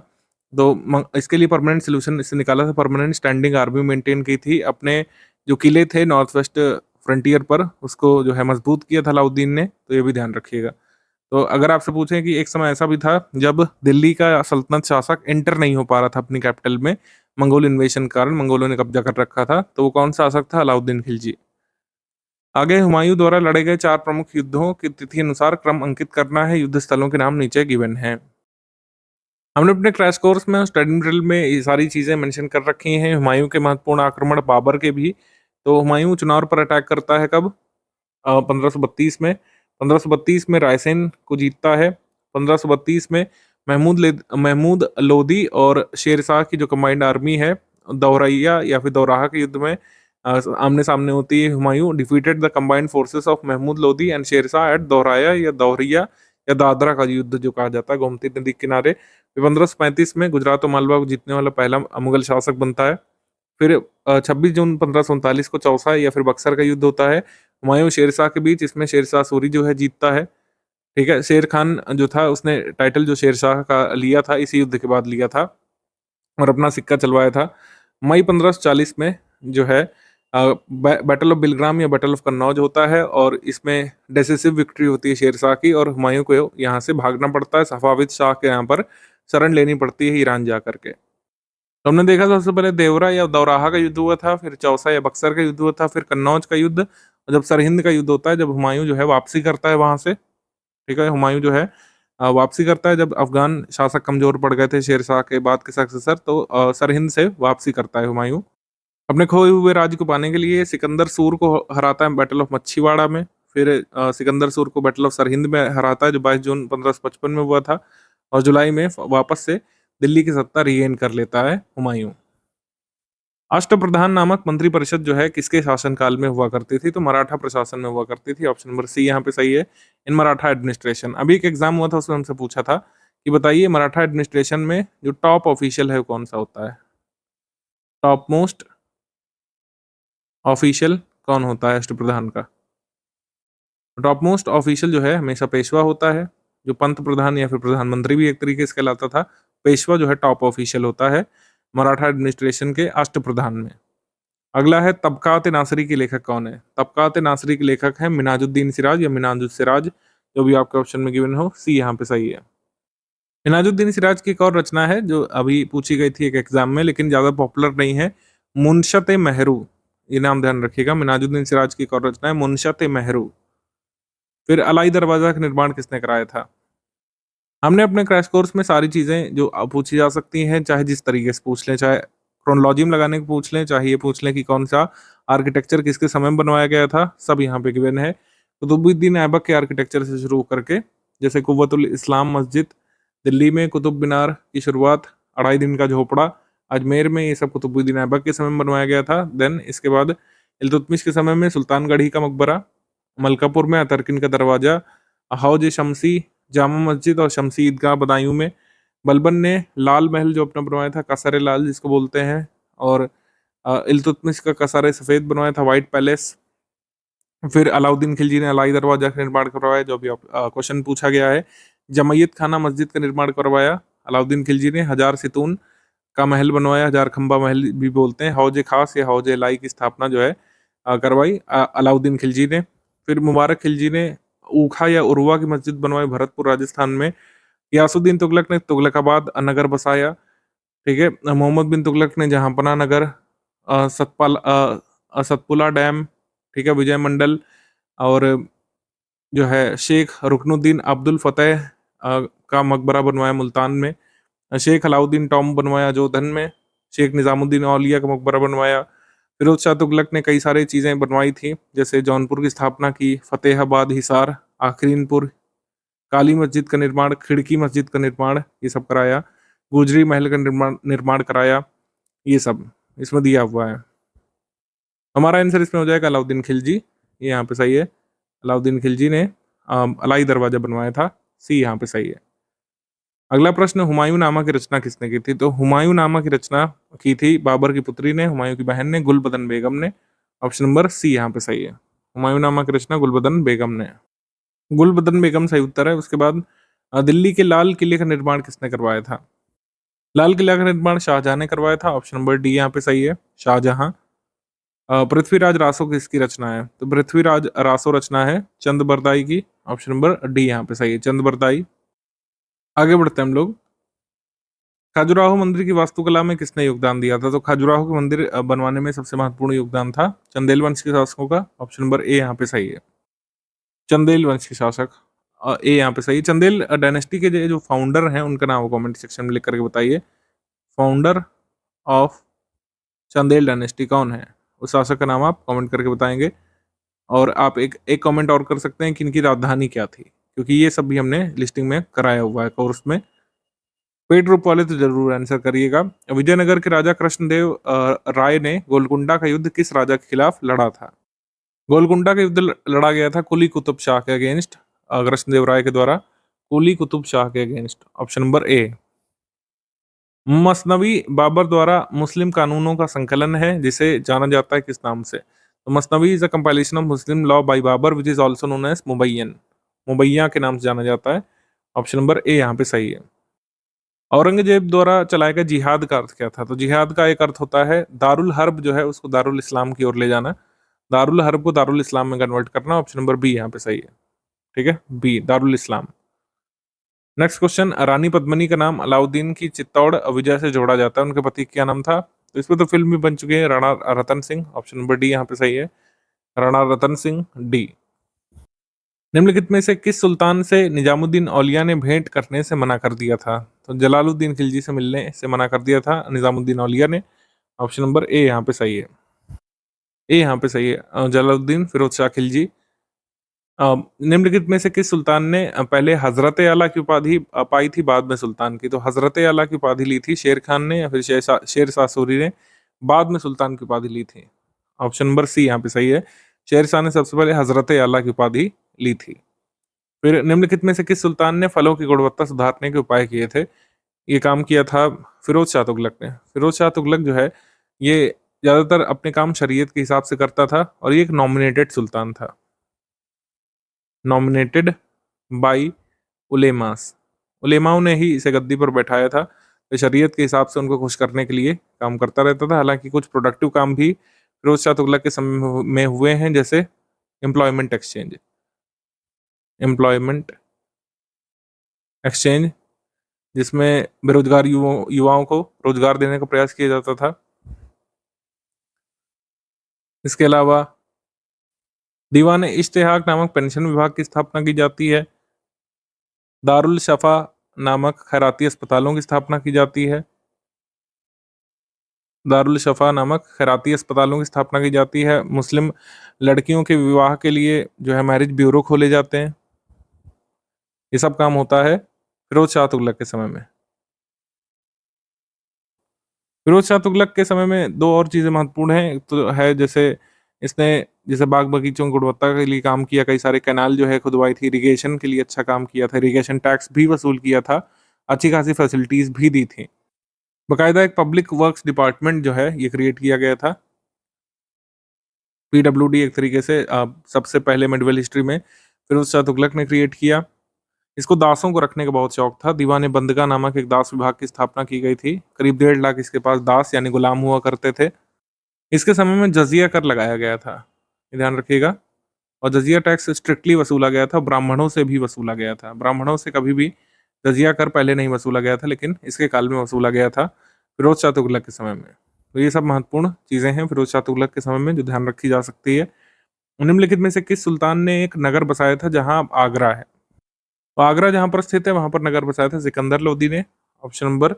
Speaker 2: तो इसके लिए परमानेंट सोल्यूशन इससे निकाला था, परमानेंट स्टैंडिंग आर्मी मेंटेन की थी, अपने जो किले थे नॉर्थ वेस्ट फ्रंटियर पर उसको जो है मजबूत किया था अलाउद्दीन ने, तो ये भी ध्यान रखिएगा। तो अगर आपसे पूछें कि एक समय ऐसा भी था जब दिल्ली का सल्तनत शासक एंटर नहीं हो पा रहा था अपनी कैपिटल में, मंगोल इन्वेशन के कारण मंगोलों ने कब्जा कर रखा था, तो वो कौन सा शासक था? अलाउद्दीन खिलजी। आगे हुमायूं द्वारा लड़े गए 4 प्रमुख युद्धों की तिथि अनुसार क्रम अंकित करना है, युद्ध स्थलों के नाम नीचे गिवन है। हमने अपने क्रैश कोर्स में स्टडी मटेरियल में ये सारी चीजें मेंशन कर रखी हैं। हुमायूं के महत्वपूर्ण आक्रमण, बाबर के भी। तो हुमायूं चित्तौड़ पर अटैक करता है कब? 1532 में। 1532 में रायसेन को जीतता है। 1532 में महमूद लोदी और शेरशाह की जो कंबाइंड आर्मी है, दौरैया या फिर दौराहा के युद्ध में आमने सामने होती है। Humayun defeated the combined forces of Mahmud Lodi and Sher Shah at Dauraya या दौरिया या दादरा का युद्ध जो कहा जाता है, गोमती नदी के किनारे। 1535 में गुजरात और मालवा को जीतने वाला पहला मुगल शासक बनता है। फिर 26 जून 1539 को चौसा या फिर बक्सर का युद्ध होता है हुमायूं शेरशाह के बीच। इसमें शेरशाह सूरी जो है जीतता है। ठीक है, शेर खान जो था उसने टाइटल जो शेरशाह का लिया था इसी युद्ध के बाद लिया था और अपना सिक्का चलवाया था। मई 1540 में जो है बैटल ऑफ बिलग्राम या बैटल ऑफ कन्नौज होता है, और इसमें डिसिसिव विक्ट्री होती है शेरशाह की, और हुमायूं को यहाँ से भागना पड़ता है। सफाविद शाह के यहाँ पर शरण लेनी पड़ती है ईरान जा करके। तो हमने देखा सबसे पहले देवरा या दौराहा का युद्ध हुआ था, फिर चौसा या बक्सर का युद्ध हुआ था, फिर कन्नौज का युद्ध, और जब सरहिंद का युद्ध होता है जब हुमायूं जो है वापसी करता है वहां से। ठीक है, हुमायूं जो है वापसी करता है जब अफगान शासक कमजोर पड़ गए थे शेरशाह के बाद के सक्सेसर, तो सरहिंद से वापसी करता है हुमायूं। अपने खोए हुए राज्य को पाने के लिए सिकंदर सूर को हराता है बैटल ऑफ मच्छीवाड़ा में। फिर सिकंदर सूर को बैटल ऑफ सरहिंद में हराता है जो 22 जून 1555 में हुआ था, और जुलाई में वापस से दिल्ली की सत्ता रीगेन कर लेता है हुमायूं। अष्टप्रधान नामक मंत्रिपरिषद जो है किसके शासनकाल में हुआ करती थी? तो मराठा प्रशासन में हुआ करती थी, ऑप्शन नंबर सी यहाँ पे सही है, इन मराठा एडमिनिस्ट्रेशन। अभी एक एग्जाम हुआ था उसमें हमसे पूछा था कि बताइए मराठा एडमिनिस्ट्रेशन में जो टॉप ऑफिशियल है वो कौन सा होता है? टॉप मोस्ट ऑफिशियल कौन होता है अष्टप्रधान का? टॉप मोस्ट ऑफिशियल जो है हमेशा पेशवा होता है, जो पंत प्रधान या फिर प्रधानमंत्री भी एक तरीके से कहलाता था। पेशवा जो है टॉप ऑफिशियल होता है मराठा एडमिनिस्ट्रेशन के अष्टप्रधान में। अगला है तबकात नासरी के लेखक कौन है? तबकात नासरी के लेखक है मिनाजुद्दीन सिराज या मिनाजुल सिराज, जो भी आपके ऑप्शन में गिवन हो, सी यहाँ पे सही है। मिनाजुद्दीन सिराज की एक और रचना है जो अभी पूछी गई थी एक एग्जाम में, लेकिन ज्यादा पॉपुलर नहीं है, मुनशत मेहरू। ये नाम ध्यान रखिएगा, मिनाजुद्दीन सिराज की एक और रचना है मुनशत मेहरू। फिर अलाई दरवाजा का निर्माण किसने कराया था? हमने अपने क्रैश कोर्स में सारी चीजें जो पूछी जा सकती हैं, चाहे जिस तरीके से पूछ लें, चाहे क्रोनोलॉजी में लगाने को पूछ लें, चाहे ये पूछ लें कि कौन सा आर्किटेक्चर किसके समय में बनवाया गया था, सब यहाँ पे गिवन है। कुतुबुद्दीन ऐबक के आर्किटेक्चर से शुरू करके, जैसे कुव्वतुल इस्लाम मस्जिद दिल्ली में, कुतुब मीनार की शुरुआत, 2.5 दिन का झोपड़ा अजमेर में, ये सब कुतुबुद्दीन ऐबक के समय में बनवाया गया था। देन इसके बाद इल्तुतमिश के समय में सुल्तानगढ़ी का मकबरा, मलकापुर में अतरकिन का दरवाजा, हौज शमसी, जामा मस्जिद और शमसी ईदगाह बदायूं में। बलबन ने लाल महल जो अपना बनवाया था, कसर लाल जिसको बोलते हैं, और इल्तुतमिश का कसर सफ़ेद बनवाया था, वाइट पैलेस। फिर अलाउद्दीन खिलजी ने अलाई दरवाजा का निर्माण करवाया, जो अभी क्वेश्चन पूछा गया है। जमैयत खाना मस्जिद का निर्माण करवाया अलाउद्दीन खिलजी ने। हजार सितून का महल बनवाया, हजार खंबा महल भी बोलते हैं। हौज खास या हौज लाई की स्थापना जो है करवाई अलाउद्दीन खिलजी ने। फिर मुबारक खिलजी ने ऊखा या उर्वा की मस्जिद बनवाई भरतपुर राजस्थान में। यासुद्दीन तुगलक ने तुगलकाबाद नगर बसाया, ठीक है। मोहम्मद बिन तुगलक ने जहांपना नगर, सतपुला डैम, ठीक है, विजय मंडल, और जो है शेख रुकनुद्दीन अब्दुल फतेह का मकबरा बनवाया मुल्तान में। शेख अलाउद्दीन टॉम बनवाया जोधन में। शेख निजामुद्दीन औलिया का मकबरा बनवाया। फिरोज शाह तुगलक ने कई सारी चीज़ें बनवाई थी, जैसे जौनपुर की स्थापना की, फतेहाबाद, हिसार, आखरीनपुर, काली मस्जिद का निर्माण, खिड़की मस्जिद का निर्माण, ये सब कराया। गुजरी महल का निर्माण निर्माण कराया, ये सब इसमें दिया हुआ है। हमारा आंसर इसमें हो जाएगा अलाउद्दीन खिलजी, ये यहाँ पे सही है। अलाउद्दीन खिलजी ने अलाई दरवाजा बनवाया था, सी यहाँ पे सही है। अगला प्रश्न, हुमायूं नामा की रचना किसने की थी? तो हुमायूं नामा की रचना की थी बाबर की पुत्री ने, हुमायूं की बहन ने, गुलबदन बेगम ने। ऑप्शन नंबर सी यहाँ पे सही है। हुमायूं नामा की रचना गुलबदन बेगम ने, गुलबदन बेगम सही उत्तर है। उसके बाद दिल्ली के लाल किले का निर्माण किसने करवाया था? लाल किला का निर्माण शाहजहां ने करवाया था। ऑप्शन नंबर डी यहाँ पे सही है, शाहजहां। पृथ्वीराज रासो किसकी रचना है? तो पृथ्वीराज रासो रचना है चंद बरदाई की। ऑप्शन नंबर डी यहाँ पे सही है, चंद बरदाई। आगे बढ़ते हैं हम लोग। खजुराहो मंदिर की वास्तुकला में किसने योगदान दिया था? तो खजुराहो के मंदिर बनवाने में सबसे महत्वपूर्ण योगदान था चंदेल वंश के शासकों का। ऑप्शन नंबर ए यहाँ पे सही है, चंदेल वंश के शासक, ए यहाँ पे सही। चंदेल डायनेस्टी के जो फाउंडर हैं उनका नाम कमेंट सेक्शन में लिख करके बताइए। फाउंडर ऑफ चंदेल डायनेस्टी कौन है? उस शासक का नाम आप कमेंट करके बताएंगे। और आप एक कमेंट और कर सकते हैं कि इनकी राजधानी क्या थी, क्योंकि ये सब भी हमने लिस्टिंग में कराया हुआ है कोर्स में। पेड ग्रुप वाले तो जरूर आंसर करिएगा। विजयनगर के राजा कृष्णदेव राय ने गोलकुंडा का युद्ध किस राजा के खिलाफ लड़ा था? गोलकुंडा का युद्ध लड़ा गया था कुली कुतुब शाह के अगेंस्ट, कृष्णदेव राय के द्वारा कुली कुतुब शाह के against. Option number A. Masnavi Babur द्वारा मुस्लिम कानूनों का संकलन है, जिसे जाना जाता है किस नाम से? तो Masnavi is a compilation of Muslim law by Babur which is also known as Mubaiyan, Mubaiya के नाम से जाना जाता है। ऑप्शन नंबर ए यहाँ पे सही है। औरंगजेब द्वारा चलाया गया जिहाद का अर्थ क्या था? तो जिहाद का एक अर्थ होता है दारुल हर्ब जो है उसको दारुल इस्लाम की ओर ले जाना, दारुल हर्ब को दारुल इस्लाम में कन्वर्ट करना। ऑप्शन नंबर बी यहाँ पे सही है, ठीक है, बी दारुल इस्लाम। नेक्स्ट क्वेश्चन, रानी पद्मिनी का नाम अलाउद्दीन की चित्तौड़ विजय से जोड़ा जाता है, उनके पति क्या नाम था? तो इस पर तो फिल्म भी बन चुकी है, Rana Ratan Singh. Option number D यहाँ पे सही है, राणा रतन सिंह, डी। निम्नलिखित में से किस सुल्तान से निजामुद्दीन औलिया ने भेंट करने से मना कर दिया था? तो जलालुद्दीन खिलजी से मिलने से मना कर दिया था निजामुद्दीन औलिया ने। ऑप्शन नंबर ए यहाँ पे सही है, ए यहाँ पे सही है, जलालुद्दीन फिरोज शाह खिलजी। निम्नलिखित में से किस सुल्तान ने पहले हजरत आला की उपाधि पाई थी, बाद में सुल्तान की? तो हजरत आला की उपाधि ली थी शेर खान ने या फिर शेर शाह सूरी ने, बाद में सुल्तान की उपाधि ली थी। ऑप्शन नंबर सी यहाँ पे सही है, शेर शाह ने सबसे पहले हजरत आला की उपाधि ली थी। फिर निम्नलिखित में से किस सुल्तान ने फलों की गुणवत्ता सुधारने के उपाय किए थे? ये काम किया था फिरोज शाह तुगलक ने। फिरोज शाह तुगलक जो है ये ज्यादातर अपने काम शरीयत के हिसाब से करता था और ये एक नॉमिनेटेड सुल्तान था। Nominated by ulemas. उलेमाओं ने ही इसे गद्दी पर बैठाया था। तो शरीयत के हिसाब से उनको खुश करने के लिए काम करता रहता था। हालांकि कुछ प्रोडक्टिव काम भी फिरोज शाह तुगलक के समय में हुए हैं, जैसे एम्प्लॉयमेंट एक्सचेंज। एम्प्लॉयमेंट एक्सचेंज जिसमें बेरोजगार युवाओं को रोजगार देने का प्रयास किया जाता था। इसके अलावा दीवान इश्तिहाक नामक पेंशन विभाग की स्थापना की जाती है। दारुल शफा नामक खैराती अस्पतालों की स्थापना की जाती है। दारुल शफा नामक खैराती अस्पतालों की स्थापना की जाती है। मुस्लिम लड़कियों के विवाह के लिए जो है मैरिज ब्यूरो खोले जाते हैं। ये सब काम होता है फिरोज शाह तुगलक के समय में। फिरोज शाह तुगलक के समय में दो और चीजें महत्वपूर्ण हैं। एक तो है जैसे इसने जैसे बाग बगीचों की गुणवत्ता के लिए काम किया, कई सारे कैनाल जो है खुदवाई थी, इरिगेशन के लिए अच्छा काम किया था, इरिगेशन टैक्स भी वसूल किया था, अच्छी खासी फैसिलिटीज भी दी थी। बकायदा एक पब्लिक वर्क्स डिपार्टमेंट जो है ये क्रिएट किया गया था। पीडब्ल्यूडी एक तरीके से सबसे पहले मिडवल हिस्ट्री में फिरोज शाह तुगलक ने क्रिएट किया। इसको दासों को रखने का बहुत शौक था। दीवाने बंदगा नामक एक दास विभाग की स्थापना की गई थी। करीब 1.5 लाख इसके पास दास यानी गुलाम हुआ करते थे। इसके समय में जजिया कर लगाया गया था, ये ध्यान रखिएगा। और जजिया टैक्स स्ट्रिक्टली वसूला गया था, ब्राह्मणों से भी वसूला गया था। ब्राह्मणों से कभी भी जजिया कर पहले नहीं वसूला गया था, लेकिन इसके काल में वसूला गया था फिरोज शाह तुगलक के समय में। तो ये सब महत्वपूर्ण चीजें हैं फिरोज शाह तुगलक के समय में जो ध्यान रखी जा सकती है। निम्नलिखित में से किस सुल्तान ने एक नगर बसाया था जहां अब आगरा है? तो आगरा जहां पर स्थित है वहां पर नगर बसाया था सिकंदर लोदी ने। ऑप्शन नंबर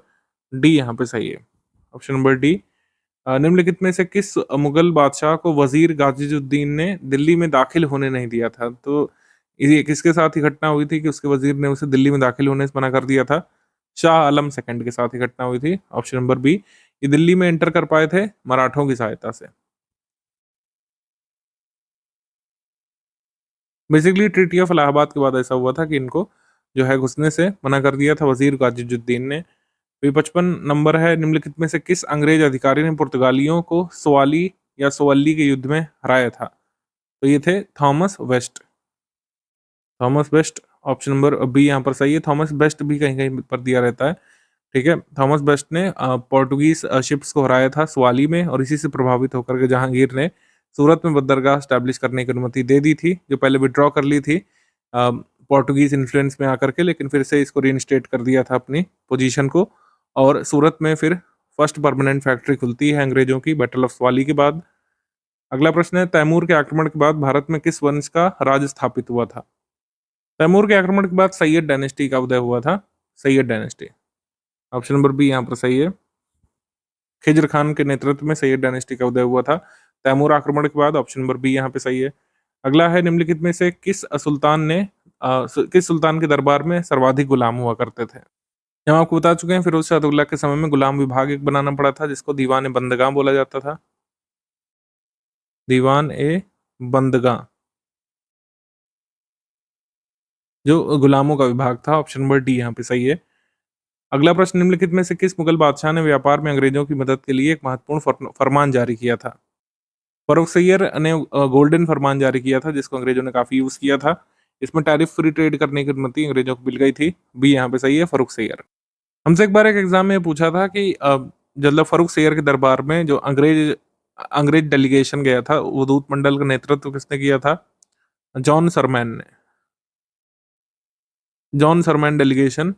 Speaker 2: डी यहाँ पे सही है। Option number D. निम्नलिखित में से किस मुगल बादशाह को वजीर गाजिजुद्दीन ने दिल्ली में दाखिल होने नहीं दिया था? तो ये किसके साथ ही घटना हुई थी कि उसके वजीर ने उसे दिल्ली में दाखिल होने से मना कर दिया था? शाह आलम सेकंड के साथ ही घटना हुई थी। Option number B. ये दिल्ली में एंटर कर पाए थे मराठों की सहायता से। बेसिकली ट्रीटी ऑफ इलाहाबाद के बाद ऐसा हुआ था कि इनको जो है घुसने से मना कर दिया था वजीर गाजिजुद्दीन ने। तो 55 नंबर है, निम्नलिखित में से किस अंग्रेज अधिकारी ने पुर्तगालियों को सोवाली या सोवल्ली के युद्ध में हराया था? तो ये थे Thomas West. Thomas West option number B यहाँ पर सही है। थॉमस वेस्ट भी कहीं कहीं पर दिया रहता है, ठीक है। थॉमस वेस्ट ने पोर्टुगीज शिप्स को हराया था स्वाली में, और इसी से प्रभावित होकर के जहांगीर ने सूरत में बंदरगाह स्टैब्लिश करने की अनुमति दे दी थी, जो पहले विड्रॉ कर ली थी पोर्टुगीज इन्फ्लुएंस में आकर के, लेकिन फिर से इसको रीइंस्टेट कर दिया था अपनी पोजीशन को। और सूरत में फिर फर्स्ट परमानेंट फैक्ट्री खुलती है अंग्रेजों की बैटल ऑफ स्वाली के बाद। अगला प्रश्न है, तैमूर के आक्रमण के बाद भारत में किस वंश का राज स्थापित हुआ था? तैमूर के आक्रमण के बाद सैयद डायनेस्टी का उदय हुआ था। Sayyid dynasty option number B यहाँ पर सही है। खिज्र खान के नेतृत्व में सैयद डायनेस्टी का उदय हुआ था तैमूर आक्रमण के बाद। ऑप्शन नंबर बी यहाँ पे सही है। अगला है, निम्नलिखित में से किस सुल्तान के दरबार में सर्वाधिक गुलाम हुआ करते थे? हम आपको बता चुके हैं फिरोज शाह तुगलक के समय में गुलाम विभाग एक बनाना पड़ा था, जिसको दीवान ए बंदगां बोला जाता था। दीवान ए बंदगां जो गुलामों का विभाग था। ऑप्शन नंबर डी यहाँ पे सही है। अगला प्रश्न, निम्नलिखित में से किस मुगल बादशाह ने व्यापार में अंग्रेजों की मदद के लिए एक महत्वपूर्ण फरमान जारी किया था? फर्रुख सैयद ने गोल्डन फरमान जारी किया था, जिसको अंग्रेजों ने काफी यूज किया था। इसमें टैरिफ फ्री ट्रेड करने की अनुमति अंग्रेजों को मिल गई थी। बी यहाँ पे सही है, फर्रुख सैयद। हमसे एक बार एक एग्जाम में पूछा था कि मतलब फर्रुख सैयद के दरबार में जो अंग्रेज अंग्रेज डेलीगेशन गया था, वो दूत मंडल का नेतृत्व किसने किया था? जॉन सरमैन ने। जॉन सरमैन डेलीगेशन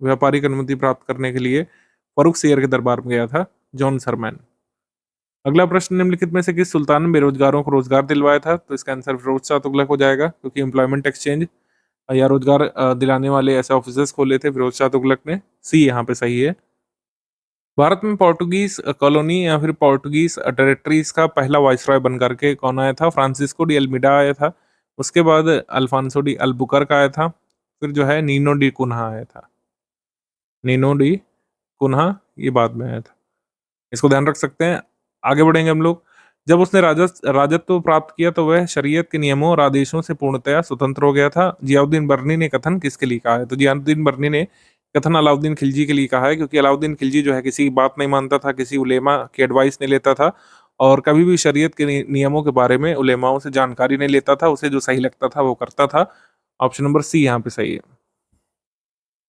Speaker 2: व्यापारिक अनुमति प्राप्त करने के लिए फर्रुख सैयद के दरबार में गया था, जॉन सरमैन। अगला प्रश्न, निम्नलिखित में से किस सुल्तान ने बेरोजगारों को रोजगार दिलवाया था? तो इसका आंसर फिरोज शाह तुगलक हो जाएगा, क्योंकि एम्प्लॉयमेंट एक्सचेंज या रोजगार दिलाने वाले ऐसे ऑफिसर्स खोले थे फिरोज शाह तुगलक ने। सी यहाँ पे सही है। भारत में पोर्टुगीज कॉलोनी या फिर पोर्टुगीज टेरिटरीज का पहला वाइसरॉय बन करके कौन आया था? फ्रांसिस्को डी अल्मीडा आया था। उसके बाद अल्फांसो डी अल्बुकर्क आया था। फिर जो है नीनो डी कुन्हा आया था। नीनो डी कुन्हा ये बाद में आया था, इसको ध्यान रख सकते हैं। आगे बढ़ेंगे हम लोग। जब उसने राजत्व प्राप्त किया तो वह शरीयत के नियमों और आदेशों से पूर्णतया स्वतंत्र हो गया था। जियाउद्दीन बर्नी ने कथन किसके लिए कहा है? तो जियाउद्दीन बर्नी ने कथन अलाउद्दीन खिलजी के लिए कहा है, क्योंकि अलाउद्दीन खिलजी जो है किसी की बात नहीं मानता था, किसी उलेमा की एडवाइस नहीं लेता था, और कभी भी शरीयत के नियमों के बारे में उलेमाओं से जानकारी नहीं लेता था, उसे जो सही लगता था वो करता था। ऑप्शन नंबर सी यहाँ पे सही है।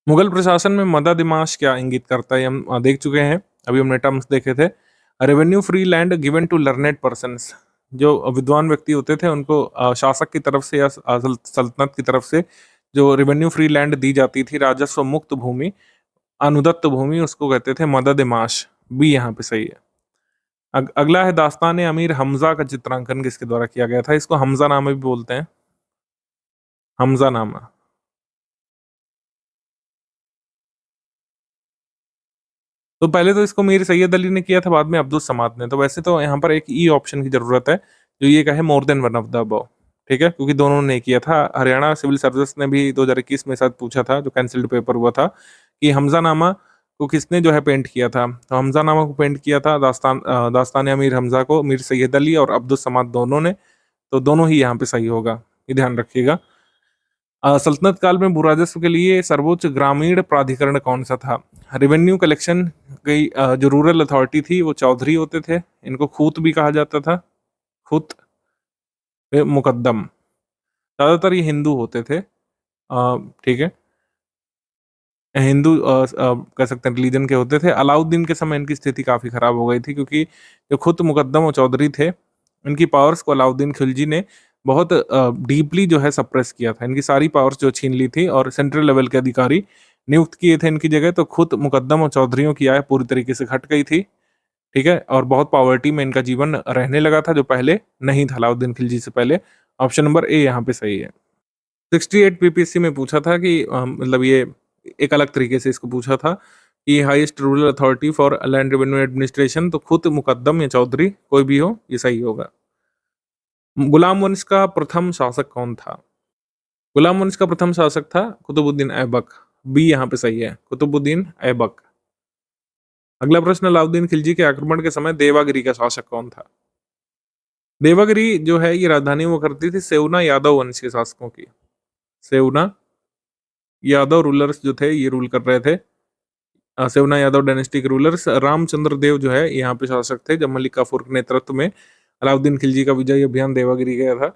Speaker 2: मुगल प्रशासन में मदद-ए-माश क्या इंगित करता है? ये हम देख चुके हैं, अभी हमने टर्म्स देखे थे। Revenue free land given to learned persons, जो विद्वान व्यक्ति होते थे उनको शासक की तरफ से या सल्तनत की तरफ से जो रेवेन्यू फ्री लैंड दी जाती थी, राजस्व मुक्त भूमि, अनुदत्त भूमि, उसको कहते थे मदद-ए-माश। बी यहाँ पे सही है। अगला है दास्तान अमीर हमजा का चित्रांकन किसके द्वारा किया गया था? इसको हमजा नामा भी बोलते हैं, हमजा नामा। तो पहले तो इसको मीर सैयद अली ने किया था, बाद में अब्दुल समाद ने। तो वैसे तो यहाँ पर एक ई ऑप्शन की जरूरत है जो ये कहे more than one of the above, ठीक है, क्योंकि दोनों ने किया था। हरियाणा सिविल सर्विस ने भी 2021 में शायद पूछा था, जो कैंसिल्ड पेपर हुआ था, कि हमजा नामा को किसने जो है पेंट किया था। तो हमजा नामा को पेंट किया था दास्तान अमीर हमजा को मीर सैयद अली और अब्दुल समाद दोनों ने। तो दोनों ही यहाँ पे सही होगा, ये ध्यान रखिएगा। सल्तनत काल में भू राजस्व के लिए सर्वोच्च ग्रामीण प्राधिकरण कौन सा था? रेवेन्यू कलेक्शन की जो रूरल अथॉरिटी थी वो चौधरी होते थे, इनको खूत भी कहा जाता था, खूत मुकद्दम। ज्यादातर ये हिंदू होते थे, ठीक है, हिंदू कह सकते हैं रिलीजन के होते थे। अलाउद्दीन के समय इनकी स्थिति काफी खराब हो गई थी, क्योंकि जो खुद मुकद्दम और चौधरी थे, इनकी पावर्स को अलाउद्दीन खिलजी ने बहुत डीपली जो है सप्रेस किया था। इनकी सारी पावर्स जो छीन ली थी और सेंट्रल लेवल के अधिकारी नियुक्त किए थे इनकी जगह। तो खुद मुकद्दम और चौधरियों की आय पूरी तरीके से घट गई थी, ठीक है, और बहुत पॉवर्टी में इनका जीवन रहने लगा था, जो पहले नहीं था अलाउद्दीन खिलजी से पहले। ऑप्शन नंबर ए यहाँ पे सही है। 68 पीपीएससी में पूछा था कि मतलब ये एक अलग तरीके से इसको पूछा था कि highest rural authority for land revenue administration, तो खुद मुकद्दम या चौधरी कोई भी हो, ये सही होगा। गुलाम वंश का प्रथम शासक कौन था? गुलाम वंश का प्रथम शासक था कुतुबुद्दीन ऐबक। बी यहाँ पे सही है, कुतुबुद्दीन ऐबक। अगला प्रश्न, अलाउद्दीन खिलजी के आक्रमण के समय देवागिरी का शासक कौन था? देवागिरी जो है ये राजधानी वो करती थी सेवना यादव वंश के शासकों की। सेवना यादव रूलर्स जो थे ये रूल कर रहे थे। सेवना यादव डायनेस्टी के रूलर्स। रामचंद्र देव जो है यहाँ पे शासक थे, जब मलिक काफूर के नेतृत्व में अलाउद्दीन खिलजी का विजय अभियान देवागिरी गया था।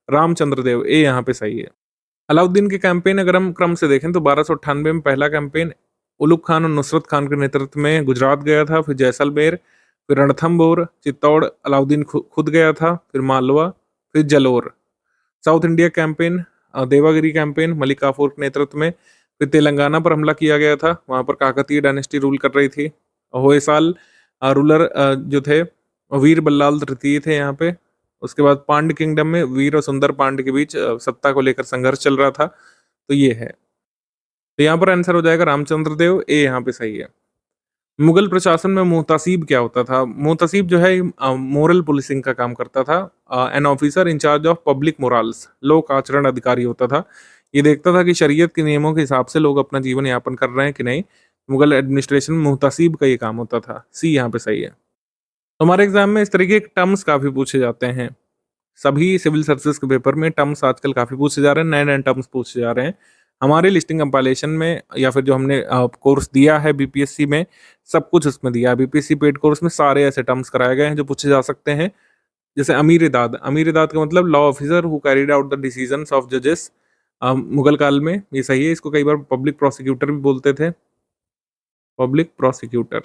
Speaker 2: रामचंद्र देव, ए यहाँ पे सही है। अलाउद्दीन के कैंपेन अगर हम क्रम से देखें तो 1298 में पहला कैंपेन उलुग खान और नुसरत खान के नेतृत्व में गुजरात गया था, फिर जैसलमेर, फिर रणथंभौर, चित्तौड़ अलाउद्दीन खुद गया था, फिर मालवा, फिर Jalore. South India campaign Devagiri campaign Malik Kafur के नेतृत्व में। फिर तेलंगाना पर हमला किया गया था, वहां पर काकतीय डायनेस्टी रूल कर रही थी। होयसाल रूलर जो थे वीर बल्लाल तृतीय थे यहाँ पे। उसके बाद पांड किंगडम में वीर और सुंदर पांड के बीच सत्ता को लेकर संघर्ष चल रहा था। तो ये है, तो यहाँ पर आंसर हो जाएगा रामचंद्र देव, ए यहाँ पे सही है। मुगल प्रशासन में मुहतसीब क्या होता था? मुहतसीब जो है मोरल पुलिसिंग का काम करता था। An officer in charge of public morals, लोक आचरण अधिकारी होता था। ये देखता था कि शरीयत के नियमों के हिसाब से लोग अपना जीवन यापन कर रहे हैं कि नहीं। मुगल एडमिनिस्ट्रेशन में मुहतसीब का ये काम होता था। सी यहाँ पे सही है। तो हमारे एग्जाम में इस तरीके के टर्म्स काफी पूछे जाते हैं। सभी सिविल सर्विसेज के पेपर में टर्म्स आजकल काफी पूछे जा रहे हैं, नए नए टर्म्स पूछे जा रहे हैं। हमारे लिस्टिंग कंपाइलेशन में या फिर जो हमने कोर्स दिया है बीपीएससी में, सब कुछ उसमें दिया है। बीपीएससी पेड कोर्स में सारे ऐसे टर्म्स कराए गए हैं जो पूछे जा सकते हैं। जैसे अमीर-ए-दाद, अमीर-ए-दाद का मतलब law officer who carried out the decisions of जजेस। मुगल काल में, ये सही है। इसको कई बार पब्लिक प्रोसिक्यूटर भी बोलते थे, पब्लिक प्रोसिक्यूटर,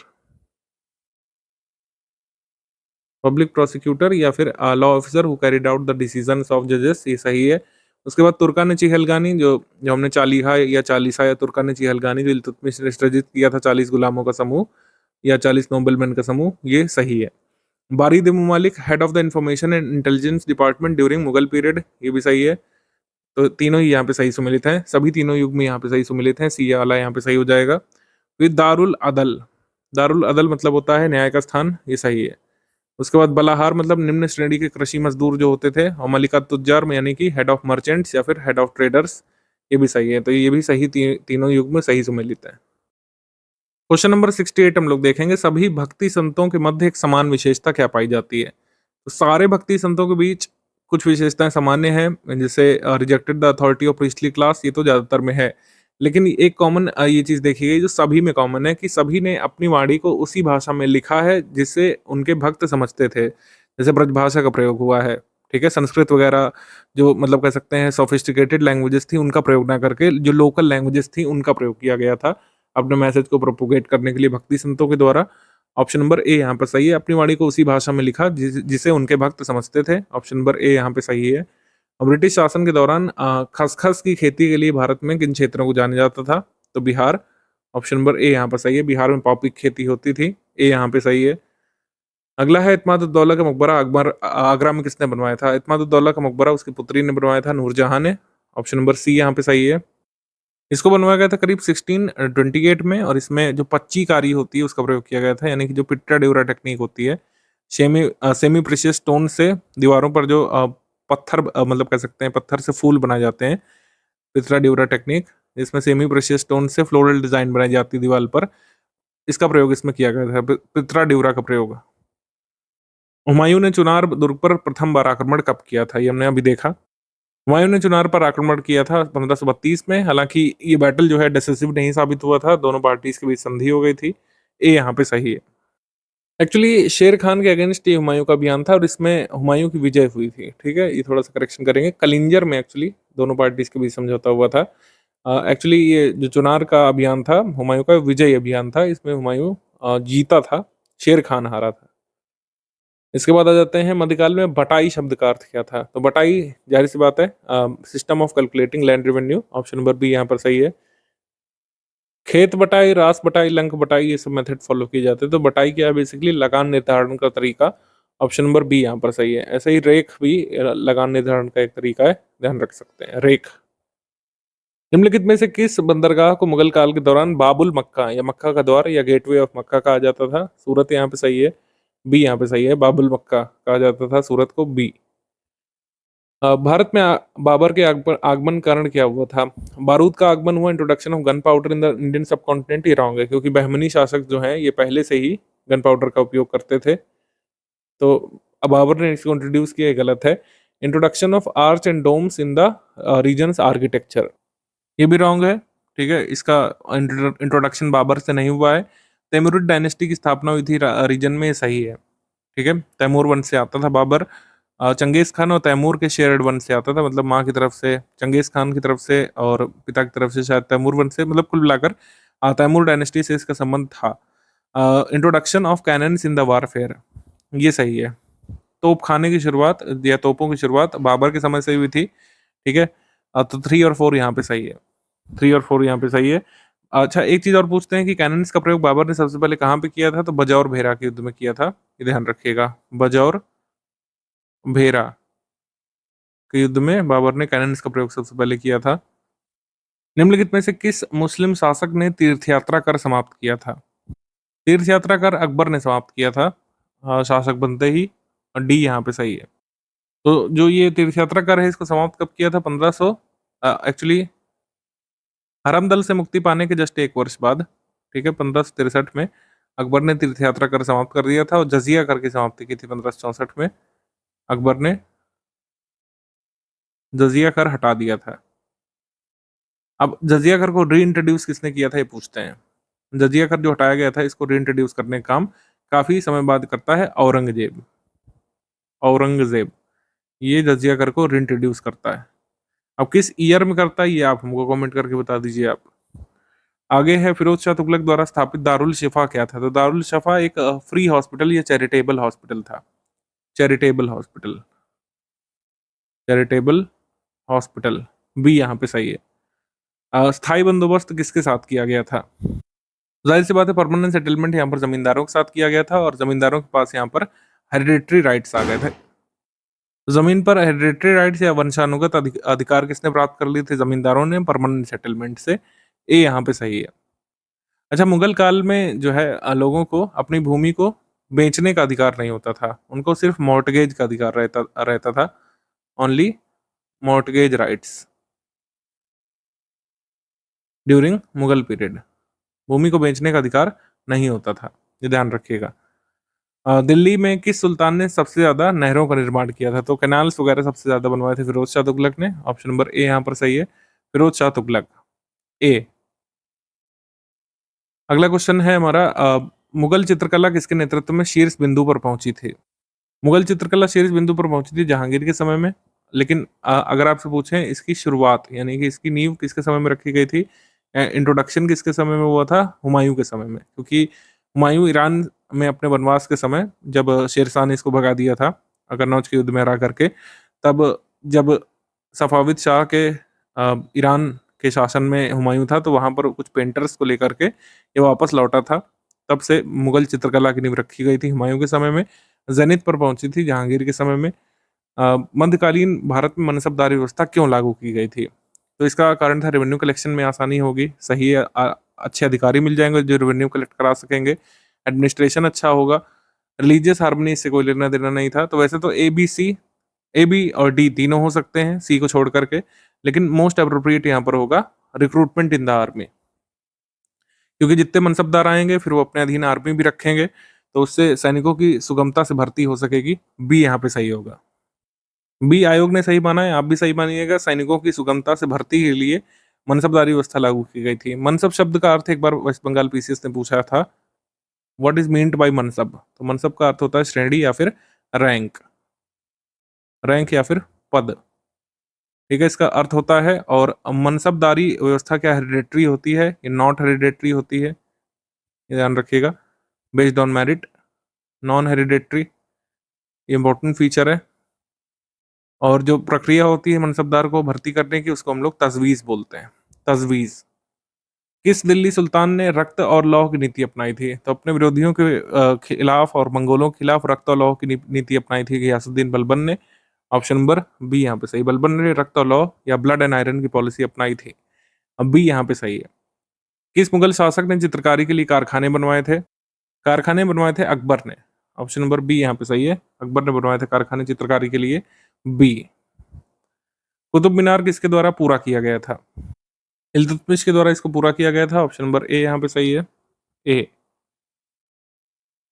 Speaker 2: पब्लिक प्रोसिक्यूटर या फिर law officer who carried out the decisions of जजेस, ये सही है। उसके बाद तुर्कान चिहलगानी, जो जो हमने चालीहा या चालीसा या तुर्कान चिहलगानी जो इल्तुतमिश ने सृजित किया था 40 गुलामों का समूह या 40 नोबलमैन का समूह, ये सही है। Barid Mumalik, head of the information and intelligence department during Mughal period, ये भी सही है। तो तीनों ही यहाँ पे सही सुमिलित हैं, सभी तीनों युग में यहाँ पे सही सुमिलित हैं। सी वाला यहाँ पे सही हो जाएगा। फिर दारुल अदल, दारुल अदल मतलब होता है न्याय का स्थान, ये सही है। उसके बाद बलाहार मतलब निम्न श्रेणी के कृषि मजदूर जो होते थे। और मलिका तुज्जार में यानी कि हेड ऑफ मर्चेंट्स या फिर हेड ऑफ ट्रेडर्स, ये भी सही है। तो ये भी सही तीनों युग में सही सुमेलित है। क्वेश्चन नंबर 68 हम लोग देखेंगे, सभी भक्ति संतों के मध्य एक समान विशेषता क्या पाई जाती है? तो सारे भक्ति संतों के बीच कुछ विशेषताएं सामान्य हैं, जैसे rejected the authority of priestly class, ये तो ज्यादातर में है। लेकिन एक कॉमन ये चीज देखी गई जो सभी में कॉमन है, कि सभी ने अपनी वाणी को उसी भाषा में लिखा है जिसे उनके भक्त समझते थे। जैसे ब्रजभाषा का प्रयोग हुआ है, ठीक है? संस्कृत वगैरह जो मतलब कह सकते हैं सोफिस्टिकेटेड लैंग्वेजेज़ थी, उनका प्रयोग ना करके जो लोकल लैंग्वेजेज़ थी, उनका प्रयोग किया गया था, अपने मैसेज को प्रोपेगेट करने के लिए भक्ति संतों के द्वारा। ऑप्शन नंबर ए यहाँ पर सही है, अपनी वाणी को उसी भाषा में लिखा जिसे उनके भक्त समझते थे। ऑप्शन नंबर ए यहाँ पे सही है। और ब्रिटिश शासन के दौरान खसखस की खेती के लिए भारत में किन क्षेत्रों को जाना जाता था? तो बिहार। ऑप्शन नंबर ए यहाँ पर सही है, बिहार में पॉपी की खेती होती थी। ए यहाँ पे सही है। अगला है इत्माद-उद-दौला का मकबरा आगरा में किसने बनवाया था? इत्माद-उद-दौला का मकबरा उसकी पुत्री ने बनवाया था, नूरजहाँ ने। ऑप्शन नंबर सी यहाँ पे सही है। इसको बनवाया गया था करीब 1628 में, और इसमें जो पच्चीकारी होती है उसका प्रयोग किया गया था, यानी कि जो पिट्टा ड्यूरा टेक्निक होती है, सेमी प्रेशियस स्टोन से दीवारों पर जो पत्थर मतलब कह सकते हैं पत्थर से फूल बनाए जाते हैं, पिट्टा ड्यूरा टेक्निक, जिसमें सेमी प्रेशियस स्टोन से फ्लोरल डिजाइन बनाई जाती है दीवार पर, इसका प्रयोग इसमें किया गया था, पित्रा ड्यूरा का प्रयोग। हुमायूं ने चुनार दुर्ग पर प्रथम बार आक्रमण कब किया था? ये हमने अभी देखा। हुमायूं ने चुनार पर आक्रमण किया था 1532 में। हालांकि ये बैटल जो है डिसिसिव नहीं साबित हुआ था, दोनों पार्टीज के बीच संधि हो गई थी। ए यहाँ पे सही है। एक्चुअली शेर खान के अगेंस्ट ये हुमायूं का अभियान था, और इसमें हुमायूं की विजय हुई थी, ठीक है? ये थोड़ा सा करेक्शन करेंगे, कलिंजर में एक्चुअली दोनों पार्टीज के बीच समझौता हुआ था। एक्चुअली ये जो चुनार का अभियान था हुमायूं का विजय अभियान था, इसमें हुमायूं जीता था, शेर खान हारा था। इसके बाद आ जाते हैं मध्यकाल में बटाई शब्द का अर्थ क्या था? तो बटाई जाहिर सी बात है system of calculating land revenue. Option number B यहाँ पर सही है। खेत बटाई, रास बटाई, लंक बटाई, ये सब मेथड फॉलो किए जाते हैं। तो बटाई क्या है? बेसिकली लगान निर्धारण का तरीका। ऑप्शन नंबर बी यहाँ पर सही है। ऐसे ही रेख भी लगान निर्धारण का एक तरीका है, ध्यान रख सकते हैं, रेख। निम्नलिखित में से किस बंदरगाह को मुगल काल के दौरान बाबुल मक्का या मक्का का द्वार या गेटवे ऑफ मक्का कहा जाता था? सूरत यहाँ पे सही है, बी यहाँ पे सही है, बाबुल मक्का कहा जाता था सूरत को, बी। भारत में बाबर के आगमन कारण क्या हुआ था? बारूद का आगमन हुआ, introduction of gun powder in the Indian सब कॉन्टिनेंट। ये रॉन्ग है, क्योंकि बहमनी शासक जो हैं ये पहले से ही गन पाउडर का उपयोग करते थे, तो अब बाबर ने इसको इंट्रोड्यूस किया, ये गलत है। Introduction of arch and domes in the region's architecture, ये भी रॉन्ग है, ठीक है? इसका इंट्रोडक्शन बाबर से नहीं हुआ है। तैमूरिड डायनेस्टी की स्थापना हुई थी रीजन में, ये सही है, ठीक है? तैमूर वंश से आता था बाबर। चंगेज खान और तैमूर के शेयर्ड वंश से आता था, मतलब माँ की तरफ से चंगेज खान की तरफ से और पिता की तरफ से शायद तैमूर वंश से, मतलब कुल मिलाकर तैमूर डायनेस्टी से इसका संबंध था। Introduction of cannons in the warfare, ये सही है। तोप खाने की शुरुआत या तोपों की शुरुआत बाबर के समय से हुई थी, ठीक है? तो 3 और 4 यहाँ पे सही है, 3 और 4 यहाँ पे सही है। अच्छा, एक चीज और पूछते हैं कि कैनन्स का प्रयोग बाबर ने सबसे पहले कहाँ पे किया था? तो बजौर भेरा के युद्ध में किया था, ये ध्यान रखिएगा। बजौर भेरा के युद्ध में बाबर ने कैनन्स का प्रयोग सबसे पहले किया था। निम्नलिखित में से किस मुस्लिम शासक ने तीर्थयात्रा कर समाप्त किया था? तीर्थयात्रा कर अकबर ने समाप्त किया था शासक बनते ही, और डी यहाँ पे सही है। तो जो ये तीर्थयात्रा कर है, इसको समाप्त कब किया था? 1500 एक्चुअली हरमदल से मुक्ति पाने के जस्ट 1 वर्ष बाद, ठीक है, 1563 में अकबर ने तीर्थयात्रा कर समाप्त कर दिया था, और जजिया कर की समाप्ति की थी 1564 में। अकबर ने जजिया कर हटा दिया था। अब जजिया कर को री इंट्रोड्यूस किसने किया था, ये पूछते हैं। जजिया कर जो हटाया गया था, इसको री इंट्रोड्यूस करने का काम काफी समय बाद करता है औरंगजेब। औरंगजेब ये जजिया कर को री इंट्रोड्यूस करता है। अब किस ईयर में करता है, ये आप हमको कमेंट करके बता दीजिए आप। आगे है फिरोज शाह तुगलक द्वारा स्थापित दारुल शिफा क्या था? तो दारुल शिफा एक फ्री हॉस्पिटल या चैरिटेबल हॉस्पिटल था। Charitable hospital, charitable hospital, B यहाँ पे सही है। स्थायी बंदोबस्त किसके साथ किया गया था? जाहिर सी बात है, परमानेंट सेटलमेंट यहाँ पर जमींदारों के साथ किया गया था, और जमींदारों के पास यहाँ पर हेरिडेटरी राइट्स आ गए थे। जमीन पर हेरिडेटरी राइट्स या वंशानुगत अधिकार किसने प्राप्त कर लिए थे? जमींदारों ने, परमानेंट सेटलमेंट से। ए यहाँ पे सही है। अच्छा, मुगल काल में जो है लोगों को अपनी भूमि को बेचने का अधिकार नहीं होता था, उनको सिर्फ मॉर्टगेज का अधिकार रहता रहता था, only mortgage rights during Mughal period. भूमि को बेचने का अधिकार नहीं होता था, ये ध्यान रखिएगा। दिल्ली में किस सुल्तान ने सबसे ज्यादा नहरों का निर्माण किया था? तो कैनाल्स वगैरह सबसे ज्यादा बनवाए थे फिरोज शाह तुगलक ने। ऑप्शन नंबर ए यहाँ पर सही है, फिरोज शाह तुगलक, ए। अगला क्वेश्चन है हमारा, मुगल चित्रकला किसके नेतृत्व में शीर्ष बिंदु पर पहुंची थी? मुगल चित्रकला शीर्ष बिंदु पर पहुंची थी जहांगीर के समय में, लेकिन अगर आपसे पूछें इसकी शुरुआत यानी कि इसकी नींव किसके समय में रखी गई थी, इंट्रोडक्शन किसके समय में हुआ था, हुमायूं के समय में। क्योंकि हुमायूं ईरान में अपने वनवास के समय जब शेरशाह ने इसको भगा दिया था कन्नौज के युद्ध में हरा करके, तब जब सफाविद शाह के ईरान के शासन में हुमायूं था तो वहां पर कुछ पेंटर्स को लेकर के ये वापस लौटा था। तब से मुगल चित्रकला की नींव रखी गई थी हुमायूं के समय में, जेनिथ पर पहुंची थी जहांगीर के समय में। मध्यकालीन भारत में मनसबदारी व्यवस्था क्यों लागू की गई थी? तो इसका कारण था रेवेन्यू कलेक्शन में आसानी होगी, सही है, अच्छे अधिकारी मिल जाएंगे जो रेवेन्यू कलेक्ट करा सकेंगे, एडमिनिस्ट्रेशन अच्छा होगा, रिलीजियस हार्मनी इससे कोई लेना देना नहीं था। तो वैसे तो ए बी और डी तीनों हो सकते हैं सी को छोड़ करके, लेकिन मोस्ट अप्रोप्रिएट यहाँ पर होगा रिक्रूटमेंट इन द आर्मी, क्योंकि जितने मनसबदार आएंगे फिर वो अपने अधीन आर्मी भी रखेंगे, तो उससे सैनिकों की सुगमता से भर्ती हो सकेगी। बी यहाँ पे सही होगा। बी आयोग ने सही माना है, आप भी सही मानिएगा। सैनिकों की सुगमता से भर्ती के लिए मनसबदारी व्यवस्था लागू की गई थी। मनसब शब्द का अर्थ एक बार वेस्ट बंगाल पीसीएस ने पूछा था, व्हाट इज मीन्ड बाय मनसब? तो मनसब का अर्थ होता है श्रेणी या फिर रैंक, रैंक या फिर पद, ठीक है, इसका अर्थ होता है। और मनसबदारी व्यवस्था क्या हेरिडेटरी होती है, ये नॉट हेरिडेटरी होती है, ये ध्यान रखिएगा। Based on merit, non hereditary, ये इंपॉर्टेंट फीचर है। और जो प्रक्रिया होती है मनसबदार को भर्ती करने की उसको हम लोग तजवीज़ बोलते हैं। तजवीज़। किस दिल्ली सुल्तान ने रक्त और लौह की नीति अपनाई थी? तो अपने विरोधियों के खिलाफ और मंगोलों के खिलाफ रक्त और लौह की नीति अपनाई थी गियासुद्दीन बलबन ने। ऑप्शन नंबर बी यहाँ पे सही, बलबन ने रक्त और लौह या ब्लड एंड आयरन की पॉलिसी अपनाई थी। अब बी यहाँ पे सही है। किस मुगल शासक ने चित्रकारी के लिए कारखाने बनवाए थे? कारखाने बनवाए थे अकबर ने। ऑप्शन नंबर बी यहाँ पे सही है, अकबर ने बनवाए थे कारखाने चित्रकारी के लिए। बी। कुतुब मीनार किसके द्वारा पूरा किया गया था? इल्तुतमिश के द्वारा इसको पूरा किया गया था। ऑप्शन नंबर ए यहाँ पे सही है, ए।